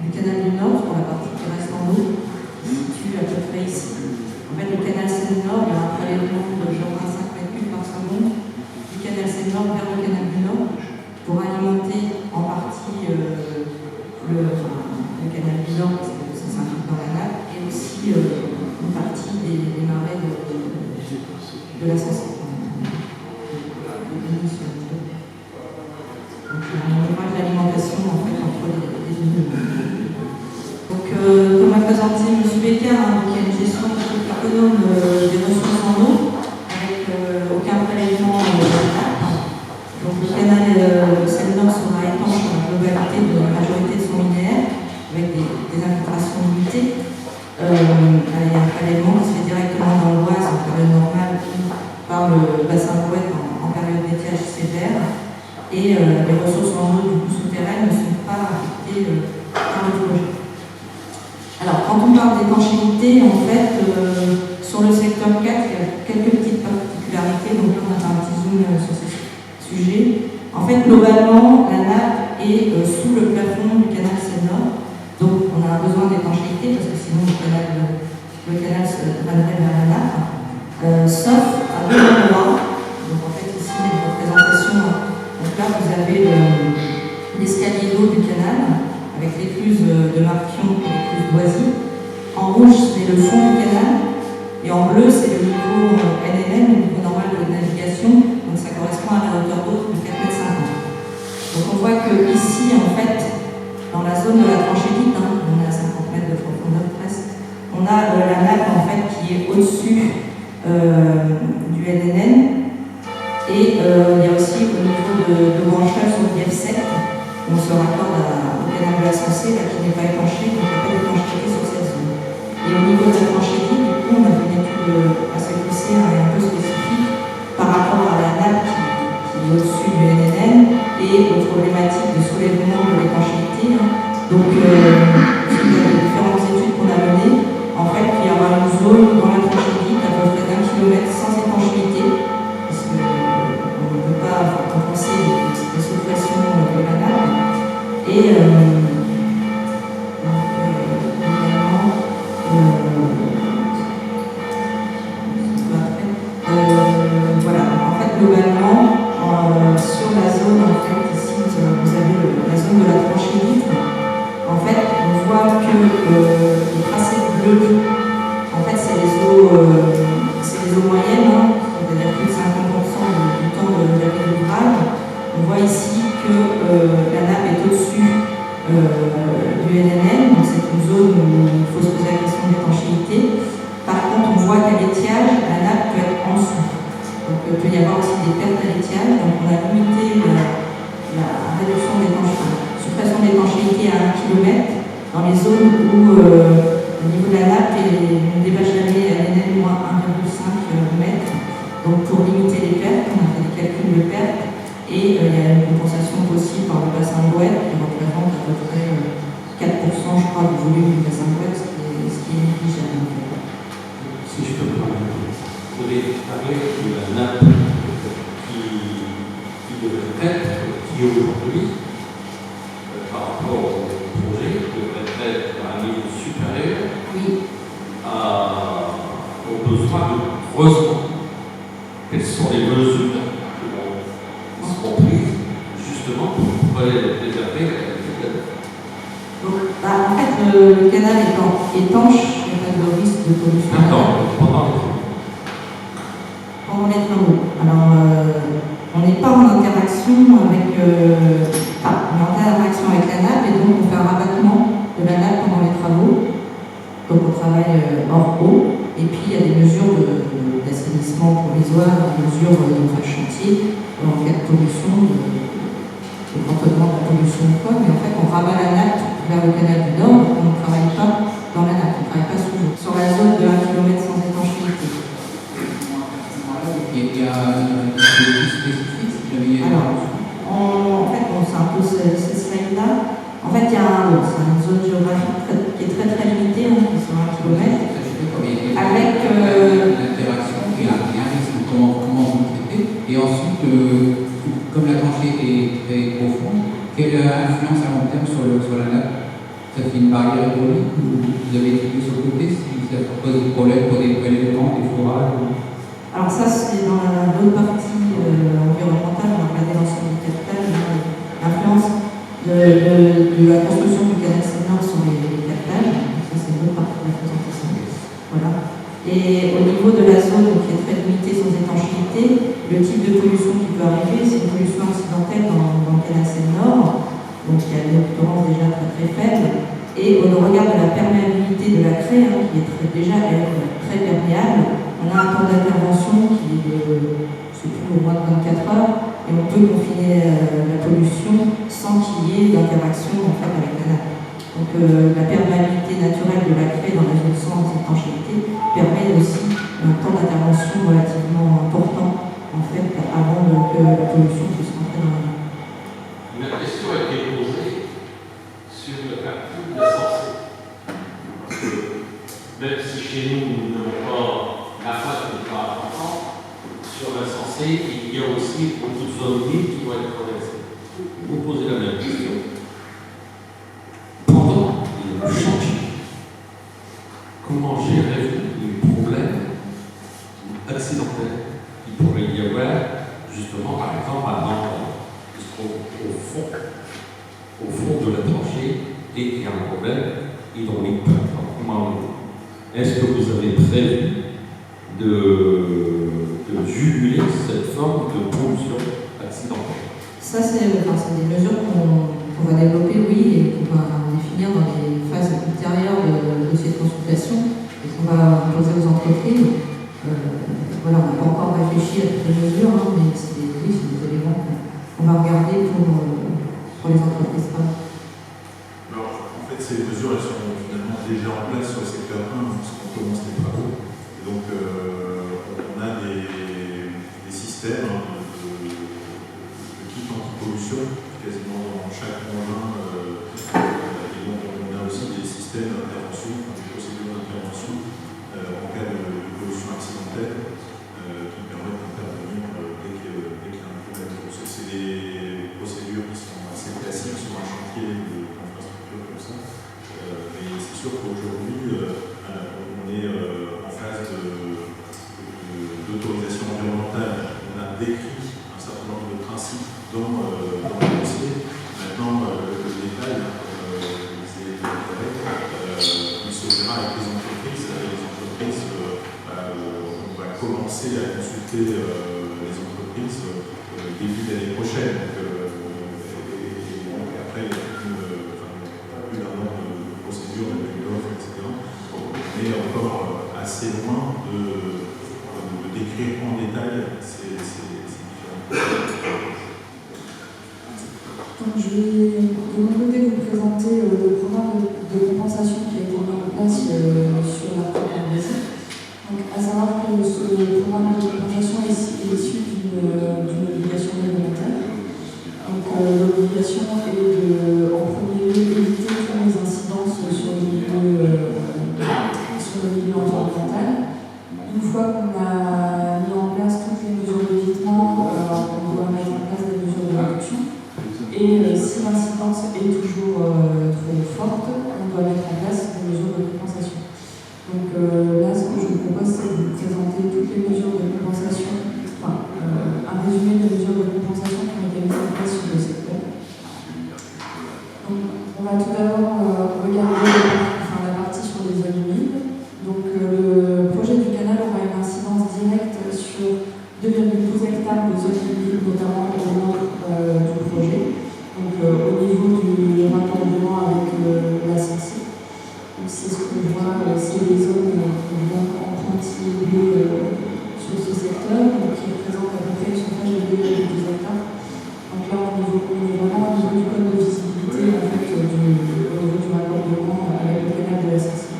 Speaker 5: du canal du Nord, pour la partie qui reste en eau, qui se situe à peu près ici. En fait, le canal Seine-Nord, il y a un prélèvement de genre 25 mètres cubes par seconde du canal Seine-Nord vers le canal du Nord pour alimenter en Donc le canal Seine-Nord sera étanche dans la globalité de la majorité de son linéaire, avec des infiltrations limitées. Il y a un prélèvement qui se fait directement dans l'Oise en période normale ou par le bassin Bouette en période d'étiage sévère. Et les ressources en eau du coup souterraines ne sont pas affectées par le projet. Alors, quand on parle d'étanchéité, en fait, sur le secteur 4, il y a quelques petites particularités, donc là on a fait un petit zoom sur ces sujets. En fait, globalement, la nappe est sous le plafond du canal Seine-Nord, donc on a besoin d'étanchéité parce que sinon le canal se drainerait vers la nappe, sauf à deux endroits. Donc en fait, ici, il y a une représentation. Donc là, vous avez l'escalier d'eau du canal avec l'écluse de Marquion et l'écluse d'Oisy. En rouge, c'est le fond du canal. Et en bleu, c'est le niveau NNM, le niveau normal de navigation. Donc ça correspond à la hauteur d'eau de 4,50 m. Donc on voit que ici, en fait, dans la zone de la tranchée dite, on est à 50 m de profondeur presque, on a la nappe en fait qui est au-dessus du NNN. Et il y a aussi au niveau de branchage sur le F7, on se raccorde au canal de la Sensée, là, qui n'est pas étanché, donc il n'y a pas d'étanchéité sur cette zone. Et au niveau de la tranchée dite, du coup, on a une étude assez poussée et un peu spécifique par rapport à la nappe qui est au-dessus du NNN et aux problématiques de soulèvement de l'étanchéité. Donc, suite à les différentes études qu'on a menées, en fait, il y aura une zone dans la tranchée dite à peu près d'1 kilomètre sans étanchéité, parce qu'on ne peut pas compenser les sous-pressions de la nappe. Et voilà, en fait, globalement, sur la zone, en fait, ici, vous avez la zone de la tranchée dite. En fait, on voit que les tracés bleus, en fait, c'est les eaux moyennes, c'est-à-dire plus de 50% du temps de la vie d'ouvrage. On voit ici que la nappe est au-dessus du NNN, donc c'est une zone où il faut se poser la question d'étanchéité. Par contre, on voit qu'à l'étiage, la nappe peut être en dessous. Donc il peut y avoir aussi des pertes à l'étiage, donc on a limité la réduction suppression d'étanchéité à 1 km dans les zones où le niveau de la nappe ne dépasse jamais à NNN moins 1,5 m. Donc pour limiter les pertes, on a fait des calculs de pertes. Et il y a une compensation possible par le bassin Bouette qui représente à peu près 4%, je crois, du volume du bassin Bouette, ce qui est négligeable.
Speaker 2: Si je peux me permettre, vous avez parlé de la nappe qui devrait être, qui aujourd'hui, par rapport au projet, devrait être à un niveau supérieur aux besoins de creusement. Quelles sont les mesures prises justement pour préserver la qualité de la nappe?
Speaker 5: Donc, en fait, le canal étant étanche, il n'y a pas de risque de pollution. Pendant les travaux. Alors, on n'est pas en interaction avec, on est en interaction avec la nappe et donc on fait un rabattement de la nappe pendant les travaux. Donc on travaille hors eau et puis il y a des mesures d'assainissement provisoire, des mesures de chantier en cas de pollution, de contrôlement de la pollution ou quoi, mais en fait on rabat la nappe vers le canal du Nord, donc on ne travaille pas dans la nappe, on ne travaille pas sous l'eau, sur la zone de 1 km sans étanchéité.
Speaker 6: Il y a des spécifiques.
Speaker 5: Alors, en fait, c'est un peu ces slides-là. En fait, c'est une zone géographique qui est très très limitée, qui est sur 1 km. Avec
Speaker 6: l'interaction et un risque, comment vous le traitez. Et ensuite, comme la tranchée est très profonde, quelle influence à long terme sur la nappe? Ça fait une barrière hydraulique ou vous avez étudié sur le côté si ça pose des problèmes pour des prélèvements, des forages?
Speaker 5: Alors ça, c'est dans l'autre partie environnementale, on a regardé l'ensemble du capital, l'influence de la construction du canal Seine-Nord sur les captages. Ça, c'est une autre partie de la présentation. Voilà. Et au niveau de la zone qui est très limitée sans étanchéité, le type de pollution qui peut arriver, c'est une pollution accidentelle dans le canal Seine-Nord, donc il y a une occurrence déjà très très faible. Et au regard de la perméabilité de la craie, qui est déjà très perméable, on a un temps d'intervention qui est de, je ne sais plus, au moins de 24 heures. et on peut confiner la pollution sans qu'il y ait d'interaction en fait, avec la nappe. Donc la perméabilité naturelle de la craie dans la zone sans étanchéité permet aussi un temps d'intervention relativement important en fait, avant que la pollution puisse rentrer dans la nappe.
Speaker 2: La question a été posée sur le calcul de censé. Parce que même si chez nous, nous n'avons pas la phase n'est pas importante, sur la censé, il y a aussi beaucoup de zones vides qui vont être traversées. Vous posez la même question. Pendant le chantier, comment gérez-vous les problèmes accidentels qui pourrait y avoir, justement, par exemple, à Nantes, au fond de la tranchée, et il y a un problème hydraulique. Est-ce que vous avez prévu de juguler cette forme de pollution accidentelle?
Speaker 5: Ça, c'est des mesures qu'on va développer, oui, et qu'on va définir dans les phases ultérieures de cette consultation, et qu'on va imposer aux entreprises. Voilà, on n'a pas encore réfléchi à toutes les mesures, hein, mais c'est des éléments qu'on va regarder pour les entreprises.
Speaker 1: Alors, en fait, ces mesures, elles sont finalement déjà en place sur le secteur 1, puisqu'on commence les travaux. Et donc, on a des systèmes de kits anti-pollution, quasiment dans chaque engin. Et donc, on a aussi des systèmes d'intervention, des procédures d'intervention en cas de pollution accidentelle qui permettent d'intervenir dès qu'il y a un problème. Donc, c'est des procédures qui sont assez classiques sur un chantier d'infrastructure comme ça. Mais c'est sûr qu'aujourd'hui, on est en phase d'autorisation environnementale. On a décrit un certain nombre de principes dans le dossier. Maintenant, le détail, il se verra avec les entreprises. On va commencer à consulter les entreprises début d'année prochaine. Donc, après, il y a plus d'un an de procédure, de l'offre, etc. On est encore assez loin de décrire en détail ces différents.
Speaker 7: Donc, je vais de mon côté vous présenter le programme de compensation qui a été mis en place sur l'article 17. Donc, à savoir que ce programme de compensation est issu d'une obligation réglementaire. Donc, l'obligation est de, en premier lieu, éviter toutes les incidences sur le milieu environnemental. Une fois qu'on a mis en place toutes les mesures d'évitement, on doit mettre en place des mesures de réduction. Et si l'incidence est toujours trop forte, on doit mettre en place des mesures de compensation. Donc là, ce que je vous propose, c'est de vous présenter toutes les mesures de compensation, un résumé des mesures de compensation qui ont été mises en place sur le secteur. Donc, on va tout d'abord regarder la partie sur les zones humides. Donc le projet du canal aura une incidence directe sur 2,12 hectares de zones humides, notamment au nord du projet. Donc au niveau du raccordement avec la Sensi. Donc c'est ce qu'on voit, c'est les zones en pointillé sur ce secteur, donc, qui représentent à peu près une surface de 2,12 hectares. Donc là on est vraiment au niveau du code de visibilité en fait, au niveau du raccordement avec le canal de la Sensi.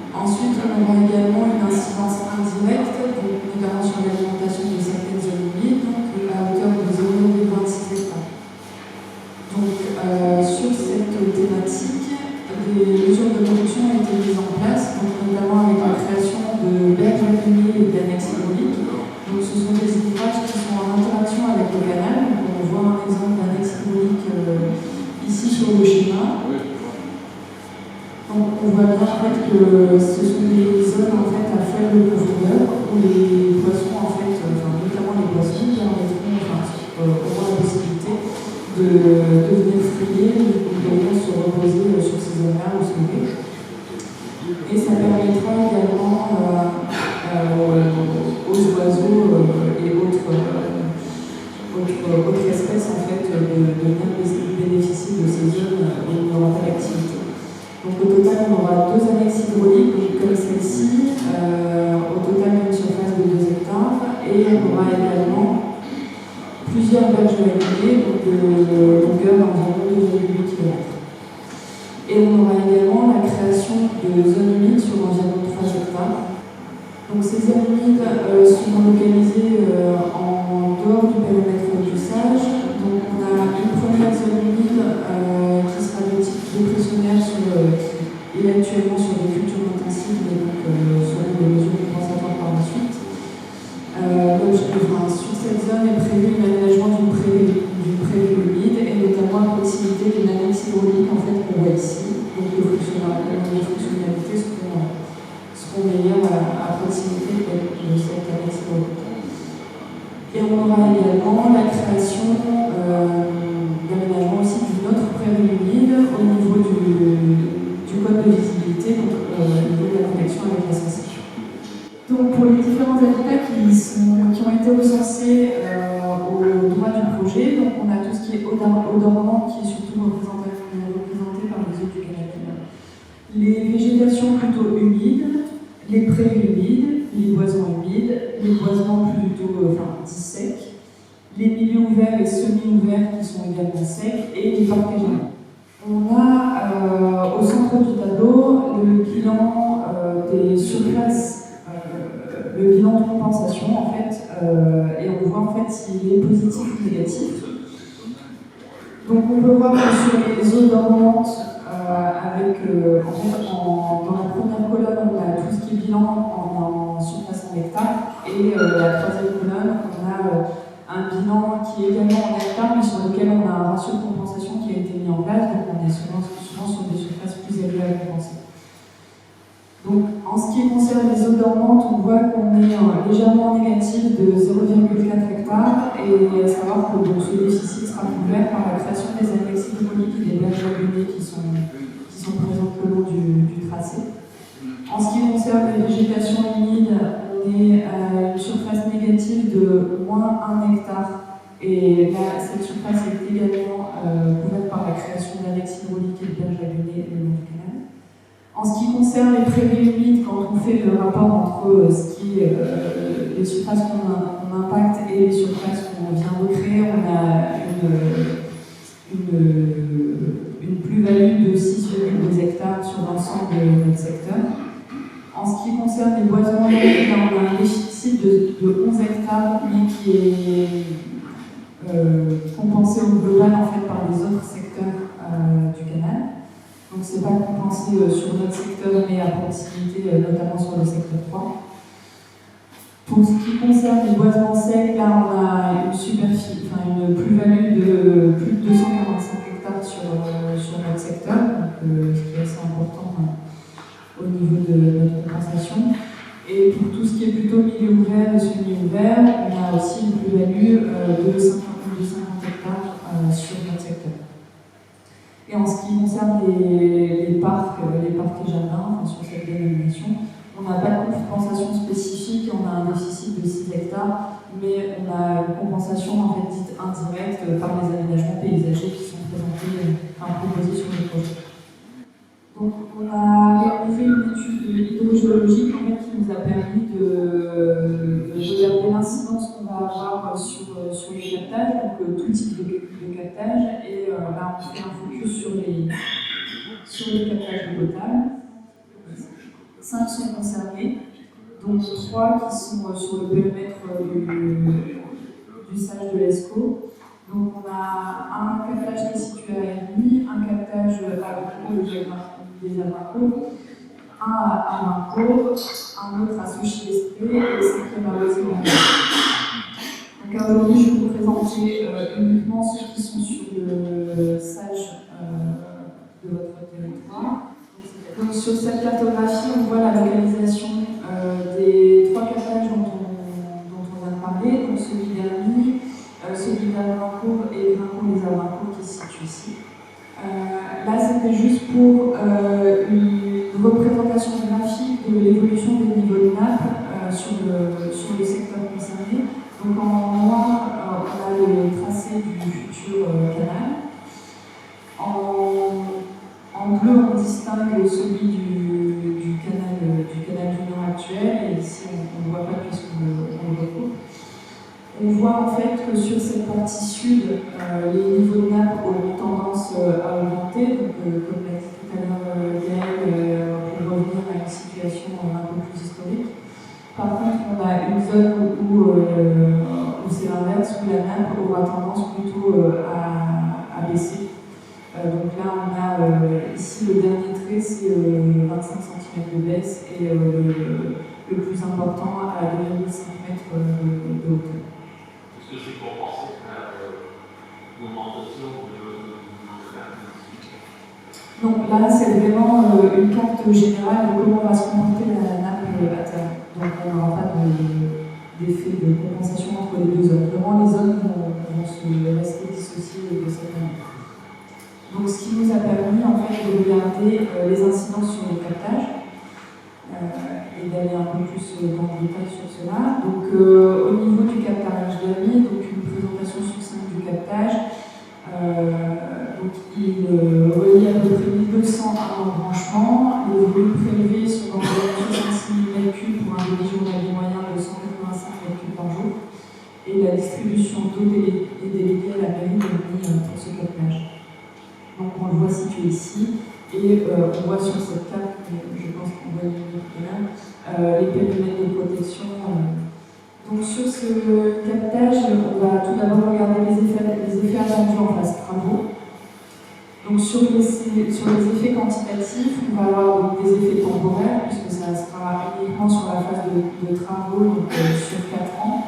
Speaker 7: Ensuite, on aura également une incidence indirecte, donc notamment sur l'alimentation de certaines zones humides, donc à hauteur de 0,26 hectares. Donc, sur cette thématique, des mesures de réduction ont été mises en place, donc notamment avec la création de berges atténuées et d'annexes hydrauliques. Donc, ce sont des ouvrages qui sont en interaction avec le canal. Donc, on voit un exemple d'annexe hydraulique ici sur le schéma. Donc, on voit bien en fait que ce sont des zones en fait à faible profondeur où les poissons en fait, notamment les poissons, auront la possibilité de venir fouiller ou de venir se reposer sur ces zones-là ou se nourrir. Et ça permettra également aux oiseaux et autres espèces en fait de venir bénéficier de ces zones où il n'y aura pas d'activité. Donc au total, on aura 2 annexes hydrauliques comme celle-ci, au total d'une surface de 2 hectares, et on aura également plusieurs berges lagunées, donc de longueur d'environ 2,8 km. Et on aura également la création de zones humides sur environ 3 hectares. Donc ces zones humides sont localisées en dehors du périmètre du sage. Donc on a une première zone humide qui sera de type dépressionnaire qui est actuellement sur des cultures intensives, mais donc selon des mesures compensatoires par la suite. Sur cette zone est prévu l'aménagement d'une prairie humide et notamment à proximité d'une annexe hydraulique en fait qu'on voit ici. Donc les fonctionnalités seront meilleures à proximité de cette annexe hydraulique. Et on aura également la création d'aménagement aussi d'une autre prairie humide au niveau du code de visibilité, donc au niveau de la connexion avec la SNCF. Donc pour les différents habitats qui ont été recensés au droit du projet, donc on a tout ce qui est eau dormante qui est surtout représenté par les eaux du canal. Les végétations plutôt humides, les prairies humides, les boisements humides, les boisements plutôt dits secs, les milieux ouverts et semi-ouverts qui sont également secs, et les parcs régionaux. On a au centre du tableau le bilan des surfaces, le bilan de compensation en fait, et on voit en fait s'il est positif ou négatif. Donc on peut voir que sur les eaux dormantes, avec dans la première colonne on a tout ce qui est bilan en surface en hectares, et la troisième colonne on a un bilan qui est également en hectares mais sur lequel on a un ratio de compensation qui a été mis en place, donc on est souvent sur des surfaces plus élevées à compenser. Donc en ce qui concerne les eaux dormantes, on voit qu'on est légèrement négatif de 0,4 hectares, et à savoir que donc, ce déficit sera couvert par la création des annexes hydrauliques et des berges lagunées qui sont présentes le long du tracé. En ce qui concerne les végétations humides, on est à une surface négative de moins 1 hectare, et là, cette surface est également couverte par la création d'annexes hydrauliques et de berges lagunées le long du canal. En ce qui concerne les prairies humides, quand on fait le rapport entre les surfaces qu'on impacte et les surfaces qu'on vient recréer, on a une plus-value de 6,2 hectares sur l'ensemble de notre secteur. En ce qui concerne les boisements humides, on a un déficit de 11 hectares, mais qui est compensé au global en fait, par les autres secteurs du canal. Donc ce n'est pas compensé sur notre secteur, mais à proximité, notamment sur le secteur 3. Pour ce qui concerne les boisements secs, là on a une plus-value de plus de 245 hectares sur notre secteur, donc, ce qui est assez important au niveau de notre compensation. Et pour tout ce qui est plutôt milieu ouvert et semi-ouvert, on a aussi une plus-value de 50 hectares sur notre secteur. Et en ce qui concerne les parcs et jardins, sur cette dénomination, on n'a pas de compensation spécifique, on a un déficit de 6 hectares, mais on a une compensation en fait dite indirecte par les aménagements paysagers qui sont proposés sur le projet. Donc on a réalisé une étude hydrogéologique en fait, qui nous a permis de regarder l'incidence qu'on va avoir sur les captages, donc tout type de captage, et là on fait un focus sur les captages de potable. 5 sont concernés, donc 3 qui sont sur le périmètre du sage de l'ESCO. Donc on a un captage qui est situé à Hermie, un captage à Arco des Amarco, un à Amarco, un autre à Sochi-Despré et le 5e à Rosemont. Donc aujourd'hui je vais vous présenter uniquement ceux qui sont sur le sage de votre territoire. Donc sur cette cartographie, on voit la localisation des 3 captages dont on vient de parler, donc celui d'Hermie, celui d'Amarco et les Amarco qui se situe ici. Là, c'était juste pour une représentation graphique de l'évolution des niveaux de nappe sur les secteurs concernés. Donc en noir, on a le tracé du futur canal. En bleu, on distingue celui du canal du Nord actuel, et ici on ne le voit pas puisqu'on le recoupe. On voit en fait que sur cette partie partie sud, les niveaux de nappe auront tendance à augmenter. Donc, comme l'a dit tout à l'heure Gaël, pour revenir à une situation un peu plus historique. Par contre, on a une zone où c'est l'inverse, où la nappe aura tendance plutôt à baisser. Donc là, on a ici le dernier trait, c'est 25 cm de baisse et le plus important à 2,5 m de hauteur.
Speaker 2: Est-ce que c'est pour penser à l'augmentation de
Speaker 7: Donc là, c'est vraiment une carte générale de comment va se comporter la nappe à terme. Donc on n'aura pas d'effet de compensation entre les deux zones. Vraiment, les zones vont se rester dissociées de cette manière. Donc ce qui nous a permis en fait de regarder les incidences sur les captages et d'aller un peu plus dans le détail sur cela. Donc au niveau du captage d'amis, donc une présentation succincte du captage. Donc il relie à peu près 1200 embranchements. Les volumes prélevés sont d'environ 66 m3 pour un débit journalier moyen de 185 m3 par jour. Et la distribution d'eau est déléguée à la mairie de Lyon pour ce captage. Donc on le voit situé ici. Et on voit sur cette carte, je pense qu'on va y venir tout à l'heure, les périmètres de protection. Donc sur ce captage, on va tout d'abord regarder les effets attendus en phase travaux. Donc sur les effets quantitatifs, on va avoir donc des effets temporaires, puisque ça sera uniquement sur la phase de travaux, donc sur 4 ans.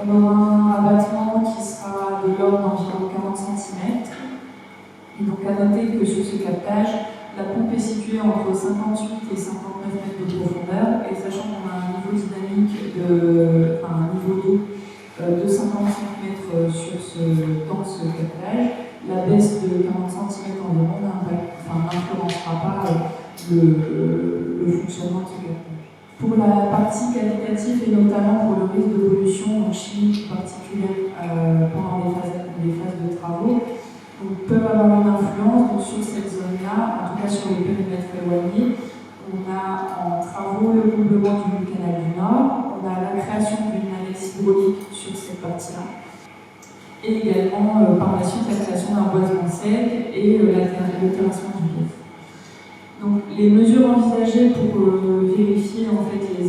Speaker 7: On aura un abattement qui sera de l'ordre d'environ 40 cm. Et donc à noter que sur ce captage, la pompe est située entre 58 et 59 mètres de profondeur, et sachant qu'on a un niveau dynamique un niveau d'eau de 55 mètres dans ce captage, la baisse de 40 cm environ n'influencera pas le fonctionnement de ce captage. Pour la partie qualitative et notamment pour le risque de pollution chimique particulière pendant les phases de travaux, peuvent avoir une influence donc, sur cette zone-là, en tout cas sur les périmètres éloignés. On a en travaux le comblement du canal du Nord, on a la création d'une annexe hydraulique sur cette partie-là, et également par la suite la création d'un boisement sec et le terrassement du bief. Donc les mesures envisagées pour vérifier en fait le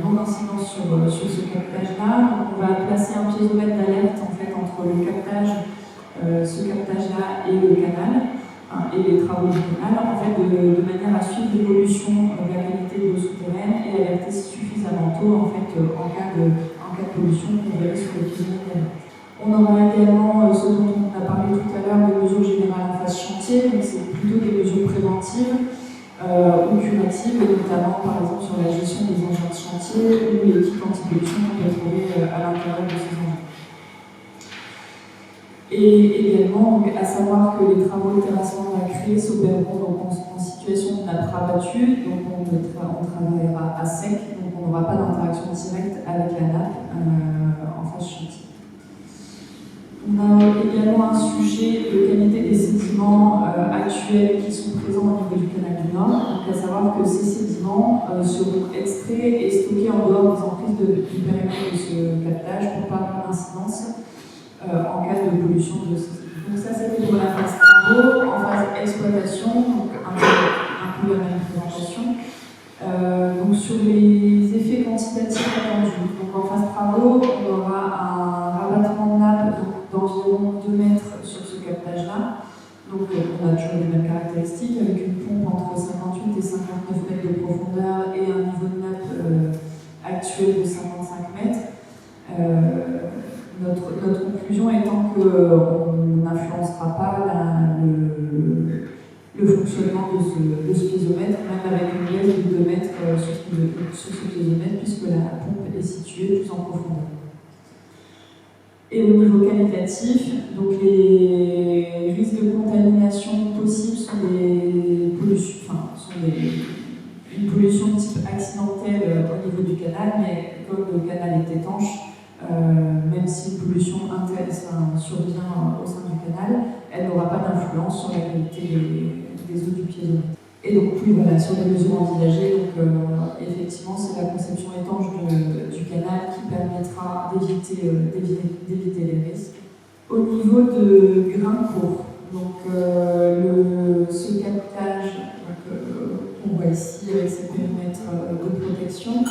Speaker 7: non-incidence sur ce captage-là, on va placer un piézomètre d'alerte en fait entre le captage ce captage-là et le canal, et les travaux du canal, en fait, de manière à suivre l'évolution de la qualité de l'eau souterraine et alerter suffisamment tôt en fait, en cas de pollution qu'on verrait sur les piézomètres d'alerte. On aura également ce dont on a parlé tout à l'heure, des mesures générales en phase chantier, donc c'est plutôt des mesures préventives ou curatives, et notamment par exemple sur la gestion des engins de chantier ou l'équipe anti-pollution qu'on peut trouver à l'intérieur de ces engins. Et également, donc, à savoir que les travaux de terrassement de la crée s'opéreront en situation de nappe rabattue, donc on travaillera à sec, donc on n'aura pas d'interaction directe avec la nappe en phase chantier. On a également un sujet de qualité des sédiments actuels qui sont présents au niveau du canal du Nord, donc à savoir que ces sédiments seront extraits et stockés en dehors des emprises du périmètre de ce captage pour pas avoir d'incidence en cas de pollution de ce site. Donc ça c'était pour la phase travaux. En phase exploitation, donc un peu la même présentation. Donc sur les effets quantitatifs attendus, donc en phase travaux, on aura un rabattement de nappe d'environ 2 mètres sur ce captage-là. Donc on a toujours les mêmes caractéristiques avec une pompe entre 58 et 59 mètres de profondeur et un niveau de nappe actuel de 55 mètres. Notre conclusion étant qu'on n'influencera pas le fonctionnement de ce piézomètre, même avec une baisse de 2 mètres sur ce piézomètre, puisque la pompe est située plus en profondeur. Et au niveau qualitatif, donc les risques de contamination possibles sont des pollutions, une pollution de type accidentelle au niveau du canal, mais comme le canal est étanche, même si une pollution intense survient au sein du canal, elle n'aura pas d'influence sur la qualité des eaux du piézomètre. Et donc, oui, voilà, sur les mesures envisagées, donc, effectivement, c'est la conception étanche du canal qui permettra d'éviter les niveau de Graincourt. Donc, ce captage qu'on voit ici avec ses périmètres de protection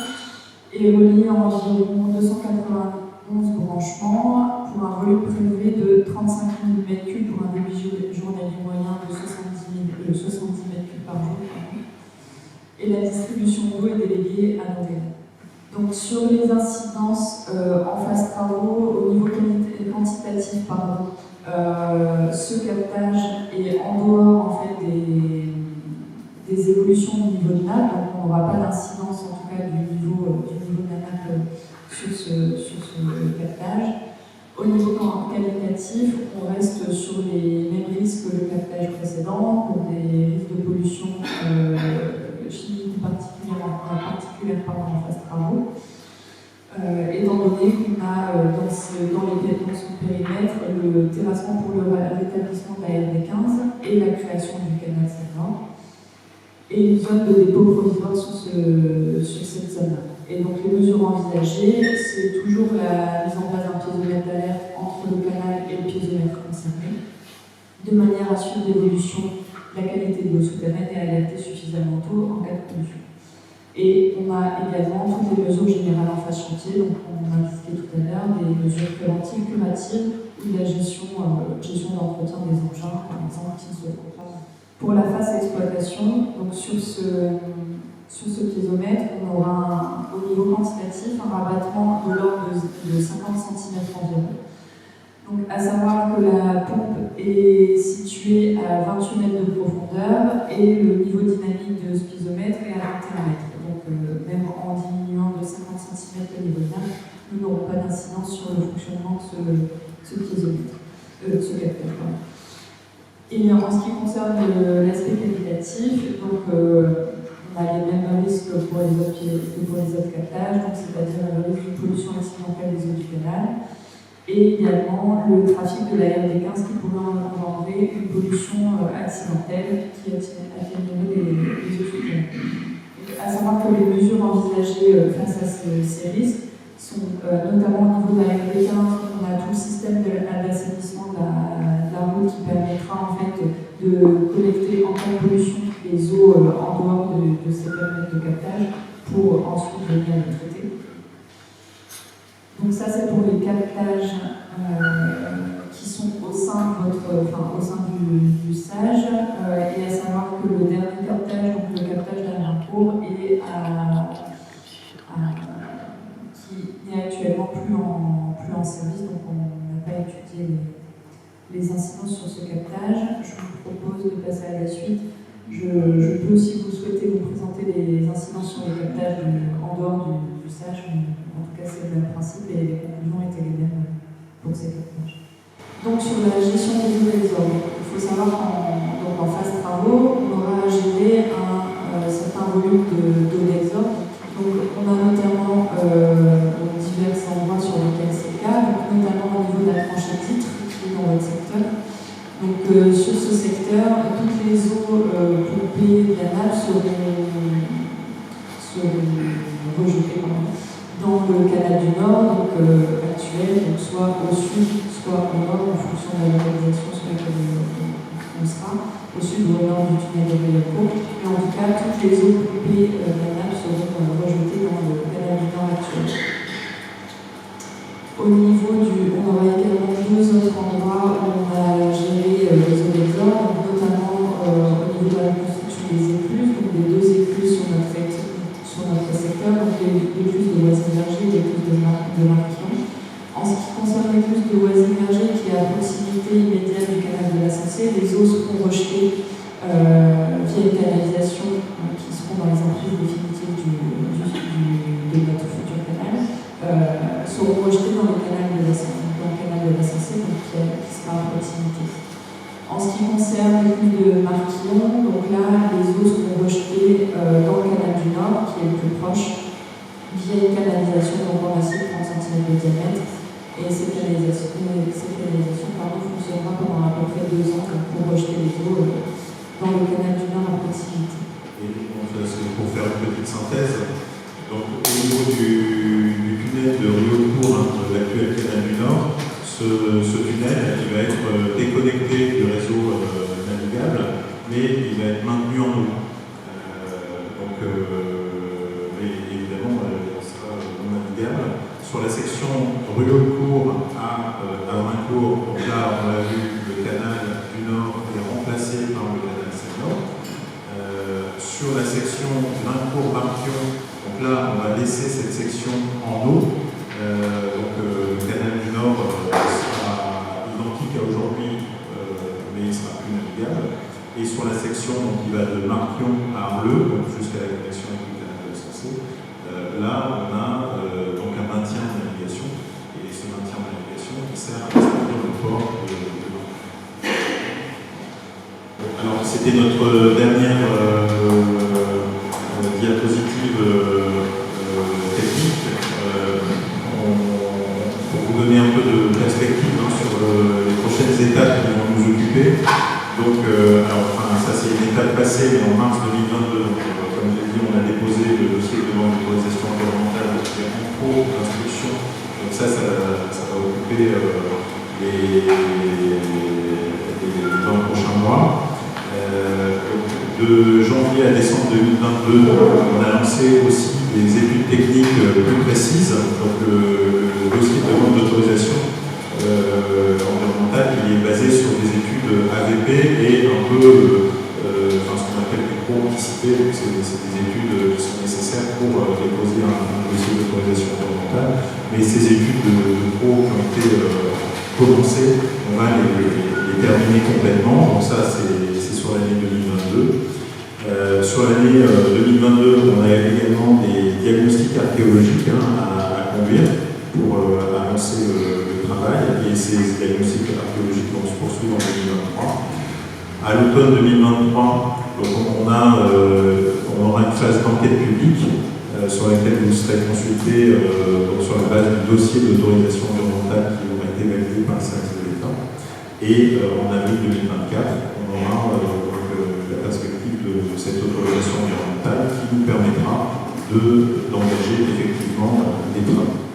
Speaker 7: est relié à environ 291 branchements pour un volume prélevé de 35 000 m3 pour un débit journalier moyen de 70 m3 par jour. Et la distribution d'eau est déléguée à Nouvelle. Donc sur les incidences en phase travaux, au niveau quantitatif, ce captage est en dehors en fait, des évolutions du niveau de nappe, donc on n'aura pas d'incidence en tout cas du niveau de la nappe sur ce captage. Au niveau qualitatif, on reste sur les mêmes risques que le captage précédent, pour des risques de pollution chimique particulière en phase travaux. Étant donné qu'on a dans son périmètre le terrassement pour le rétablissement de la RD15 et la création du canal Seine-Nord, et une zone de dépôt provisoire sur cette zone-là. Et donc les mesures envisagées, c'est toujours la mise en place d'un piézomètre d'alerte entre le canal et le piézomètre concerné, de manière à suivre l'évolution de la qualité de l'eau souterraine et à alerter suffisamment tôt en cas de pollution. Et on a également toutes les mesures générales en phase chantier, donc on a indiqué tout à l'heure, des mesures préventives, curatives ou de la gestion d'entretien des engins, par exemple, qui se font. Pour la phase exploitation, donc sur ce piézomètre, on aura au niveau quantitatif un rabattement de l'ordre de 50 cm environ. Donc, à savoir que la pompe est située à 28 mètres de profondeur et le niveau dynamique de ce piézomètre est à 21 mètres. Donc, même en diminuant de 50 cm le niveau de nappe, nous n'aurons pas d'incidence sur le fonctionnement de ce piézomètre, ce capteur. Et en ce qui concerne l'aspect qualitatif, donc, on a les mêmes risques pour les autres captages, c'est-à-dire le risque de pollution accidentelle des eaux du canal, et également le trafic de la RD15 qui pourrait engendrer une pollution accidentelle qui atténuerait les eaux souterraines. À savoir que les mesures envisagées face à ces risques sont notamment au niveau de la RD15, on a tout le système d'assainissement de la route qui permettra en fait de collecter en cas de pollution les eaux en dehors de ces périmètres de captage pour ensuite venir les traiter. Donc ça c'est pour les captages qui sont au sein du SAGE, et à savoir que le dernier captage, donc le captage d'Alincourt, qui n'est actuellement plus en service, donc on n'a pas étudié les incidences sur ce captage. Je vous propose de passer à la suite. Je peux aussi, vous souhaiter, vous présenter les incidences sur les captages en dehors du SAGE, mais en tout cas c'est le même principe et les conclusions étaient les mêmes pour ces captages. Donc sur la gestion des eaux d'exode, il faut savoir qu'en phase travaux, on aura à gérer un certain volume d'eau d'exode. Donc on a notamment divers endroits sur lesquels c'est le cas, donc notamment au niveau de la tranchée titre qui est dans votre secteur. Donc sur ce secteur, toutes les eaux pompées de la nappe seront rejetées dans le canal du Nord, donc actuel, donc soit au sud, soit au nord, en fonction de la localisation sur laquelle on sera, au sud ou au nord du tunnel de Briancourt. Mais en tout cas, toutes les eaux pompées de la nappe seront rejetées dans le canal du Nord actuel. Au niveau on aura également deux autres endroits où on a géré les eaux d'exode, notamment au niveau de la reconstruction des écluses, donc les deux écluses sur notre secteur, donc les écluses de Oisy-Verger et l'écluse de Marquion. En ce qui concerne l'écluse de Oisy-Verger, qui est à proximité immédiate du canal de la Sensée, les eaux seront rejetées via une canalisation qui seront dans les emprises définitives de notre futur canal. Seront rejetés dans le canal de la Sensée, qui sera à proximité. En ce qui concerne l'écluse de Marquillon, donc là, les eaux seront rejetées dans le canal du Nord, qui est le plus proche, via une canalisation d'envoi massif de 30 cm de diamètre. Et cette canalisation fonctionnera pendant à peu près 2 ans pour rejeter les eaux dans le canal du Nord à proximité.
Speaker 1: Et pour faire une petite synthèse, donc, au niveau du tunnel de Riaucourt, l'actuel canal du Nord, ce ce tunnel, il va être déconnecté du réseau navigable, mais il va être maintenu en eau. Mais évidemment, il sera non navigable. Sur la section Rueulcourt à Audincourt, donc là, on l'a vu, le canal du Nord est remplacé par le canal Seine-Nord. Sur la section Vincourt-Marpion, donc là, on va laisser cette section en eau. Le canal du Nord sera identique à aujourd'hui, mais il ne sera plus navigable. Et sur la section qui va de Marpion à Arleux, donc jusqu'à la connexion avec le canal de Sensé, là, on a donc un maintien de navigation, et ce maintien de navigation qui sert à servir le port de Marpion. Alors, c'était notre dernière diapositive technique. Pour vous donner un peu de perspective sur les prochaines étapes qui vont nous occuper. Donc, ça c'est une étape passée, mais en mars 2022. Donc, comme je l'ai dit, on a déposé le dossier de demande d'autorisation environnementale qui est en cours d'instruction. Donc ça va occuper les 20 prochains mois. De janvier à décembre 2022, on a lancé aussi des études techniques plus précises. Donc le dossier de demande d'autorisation environnementale il est basé sur des études AVP et un peu ce qu'on appelle des pro-anticipés. Donc c'est des études qui sont nécessaires pour déposer un dossier d'autorisation environnementale. Mais ces études de pro qui ont été commencées, on va les terminer complètement. Donc ça c'est sur l'année 2022. Sur l'année 2022, on a également des diagnostics archéologiques à conduire pour avancer le travail. Et ces diagnostics archéologiques vont se poursuivre en 2023. À l'automne 2023, donc on aura une phase d'enquête publique sur laquelle vous serez consulté sur la base du dossier d'autorisation environnementale qui aura été validé par le service de l'État. Et en avril 2024, on aura la perspective de cette autorisation environnementale qui nous permettra d'engager effectivement des travaux.